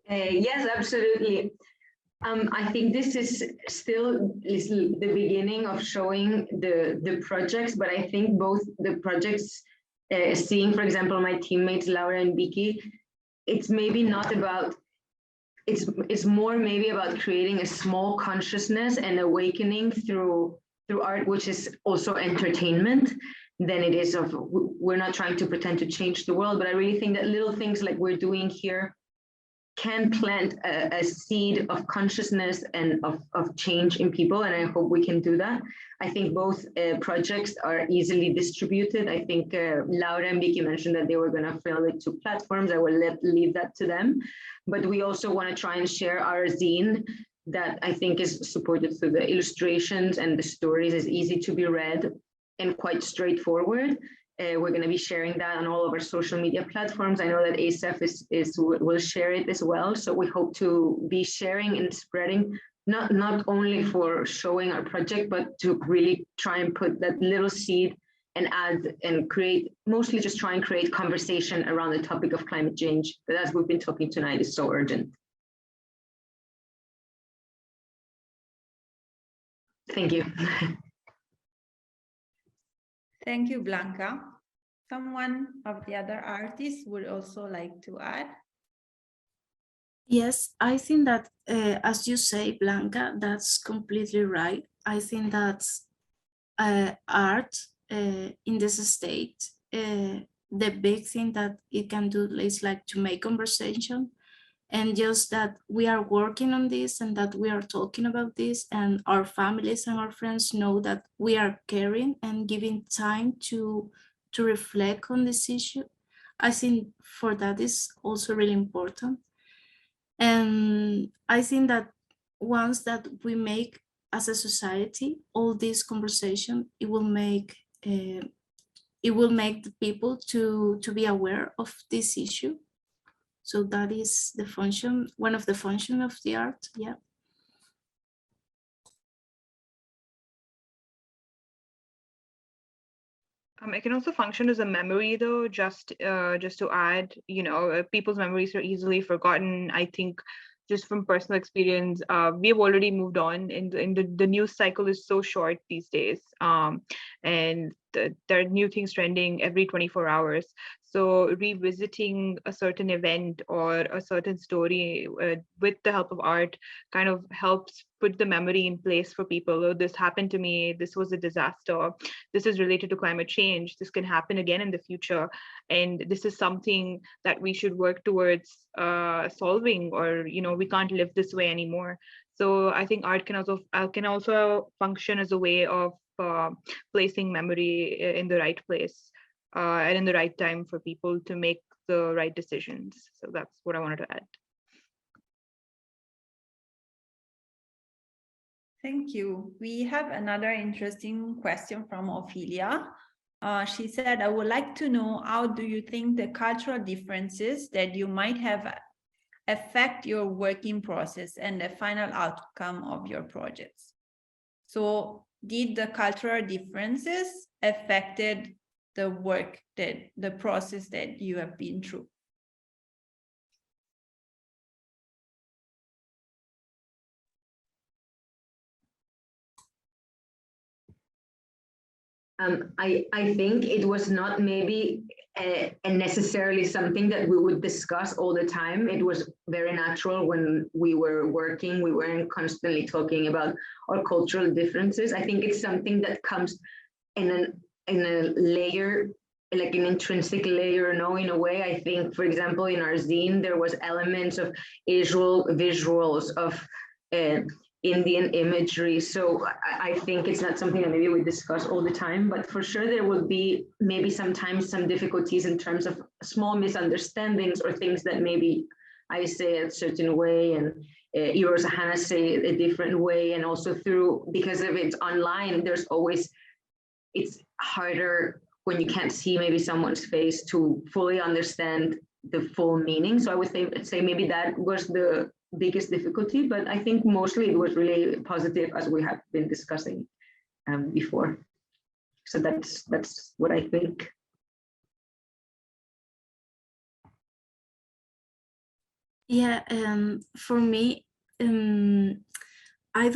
Yes, absolutely. I think this is still the beginning of showing the projects, but I think both the projects, seeing, for example, my teammates Laura and Vicky, it's maybe not about, it's more maybe about creating a small consciousness and awakening through art, which is also entertainment, than it is of, we're not trying to pretend to change the world, but I really think that little things like we're doing here can plant a seed of consciousness and of change in people, and I hope we can do that. I think both projects are easily distributed. I think Laura and Vicky mentioned that they were going to fill it to platforms. I will leave that to them. But we also want to try and share our zine that I think is supported through the illustrations and the stories, is easy to be read and quite straightforward. We're going to be sharing that on all of our social media platforms. I know that ASEF will share it as well. So we hope to be sharing and spreading, not only for showing our project, but to really try and put that little seed and add and create, mostly just try and create conversation around the topic of climate change that, as we've been talking tonight, is so urgent. Thank you. Thank you, Blanca. Someone of the other artists would also like to add? Yes, I think that, as you say, Blanca, that's completely right. I think that art in this state, the big thing that it can do is like to make conversation, and just that we are working on this and that we are talking about this, and our families and our friends know that we are caring and giving time to reflect on this issue. I think for that is also really important. And I think that once that we make as a society all this conversation, it will make the people to be aware of this issue. So that is the function, one of the function of the art. Yeah. It can also function as a memory, though, just to add, people's memories are easily forgotten. I think just from personal experience, we have already moved on, and the news cycle is so short these days. And there are new things trending every 24 hours. So revisiting a certain event or a certain story with the help of art kind of helps put the memory in place for people. Oh, this happened to me. This was a disaster. This is related to climate change. This can happen again in the future. And this is something that we should work towards solving, or, we can't live this way anymore. So I think art can also function as a way of placing memory in the right place and in the right time for people to make the right decisions. So that's what I wanted to add. Thank you. We have another interesting question from Ophelia. She said, I would like to know, how do you think the cultural differences that you might have affect your working process and the final outcome of your projects? So did the cultural differences affected the work, the process that you have been through? I think it was not maybe necessarily something that we would discuss all the time. It was very natural when we were working. We weren't constantly talking about our cultural differences. I think it's something that comes in a layer, like an intrinsic layer, in a way. I think, for example, in our zine, there was elements of visuals of Indian imagery. So I think it's not something that maybe we discuss all the time, but for sure there will be maybe sometimes some difficulties in terms of small misunderstandings or things that maybe I say a certain way and Iro or Sahana say a different way. And also because of it's online, it's harder when you can't see maybe someone's face to fully understand the full meaning. So I would say maybe that was the biggest difficulty, but I think mostly it was really positive, as we have been discussing before. So that's what I think. Yeah, for me, I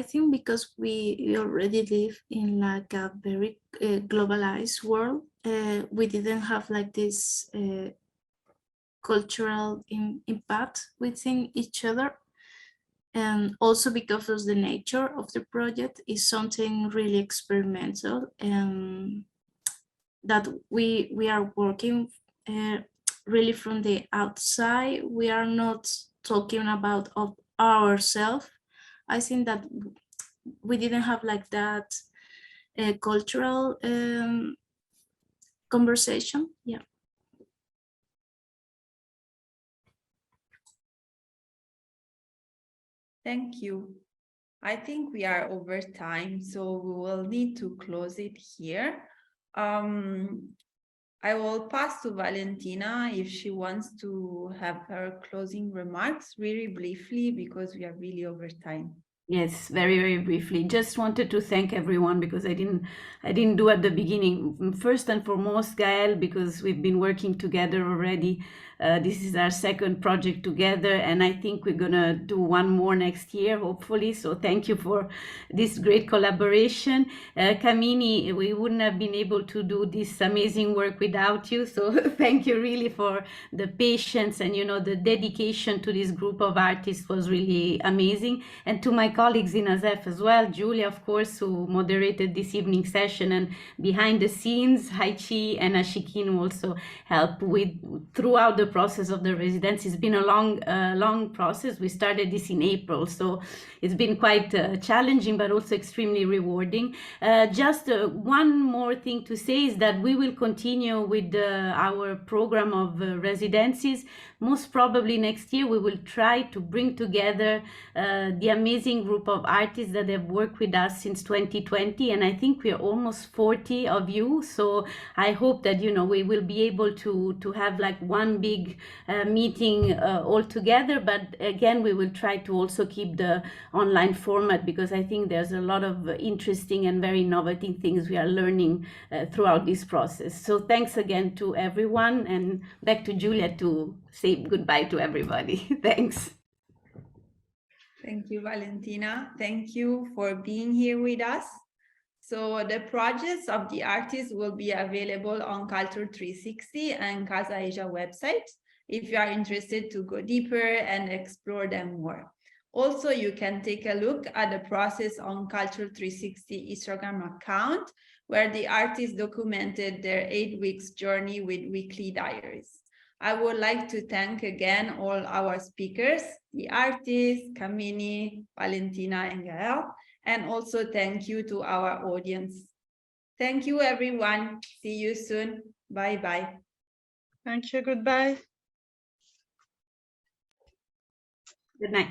think because we already live in like a very globalized world, we didn't have like this cultural impact within each other. And also because of the nature of the project is something really experimental, and that we are working really from the outside. We are not talking about of ourselves. I think that we didn't have like that cultural conversation. Yeah. Thank you. I think we are over time, so we will need to close it here. I will pass to Valentina if she wants to have her closing remarks really briefly, because we are really over time. Yes, very, very briefly. Just wanted to thank everyone because I didn't do at the beginning. First and foremost, Gael, because we've been working together already. This is our second project together, and I think we're gonna do one more next year, hopefully. So thank you for this great collaboration. Kamini, we wouldn't have been able to do this amazing work without you. So thank you really for the patience and, you know, the dedication to this group of artists was really amazing. And to my colleagues in ASEF as well, Julia, of course, who moderated this evening session, and behind the scenes, Haichi and Ashikin also helped throughout the process of the residency. It's been a long process. We started this in April, so it's been quite challenging, but also extremely rewarding. Just one more thing to say is that we will continue with our program of residencies. Most probably next year, we will try to bring together the amazing group of artists that have worked with us since 2020. And I think we are almost 40 of you. So I hope that, you know, we will be able to have like one big meeting all together. But again, we will try to also keep the online format, because I think there's a lot of interesting and very innovative things we are learning throughout this process. So thanks again to everyone, and back to Julia to say goodbye to everybody. Thanks. Thank you, Valentina. Thank you for being here with us. So the projects of the artists will be available on Culture 360 and Casa Asia website if you are interested to go deeper and explore them more. Also, you can take a look at the process on Culture 360 Instagram account, where the artists documented their 8 weeks journey with weekly diaries. I would like to thank again all our speakers, the artists, Kamini, Valentina, and Gael, and also thank you to our audience. Thank you, everyone. See you soon. Bye-bye. Thank you. Goodbye. Good night.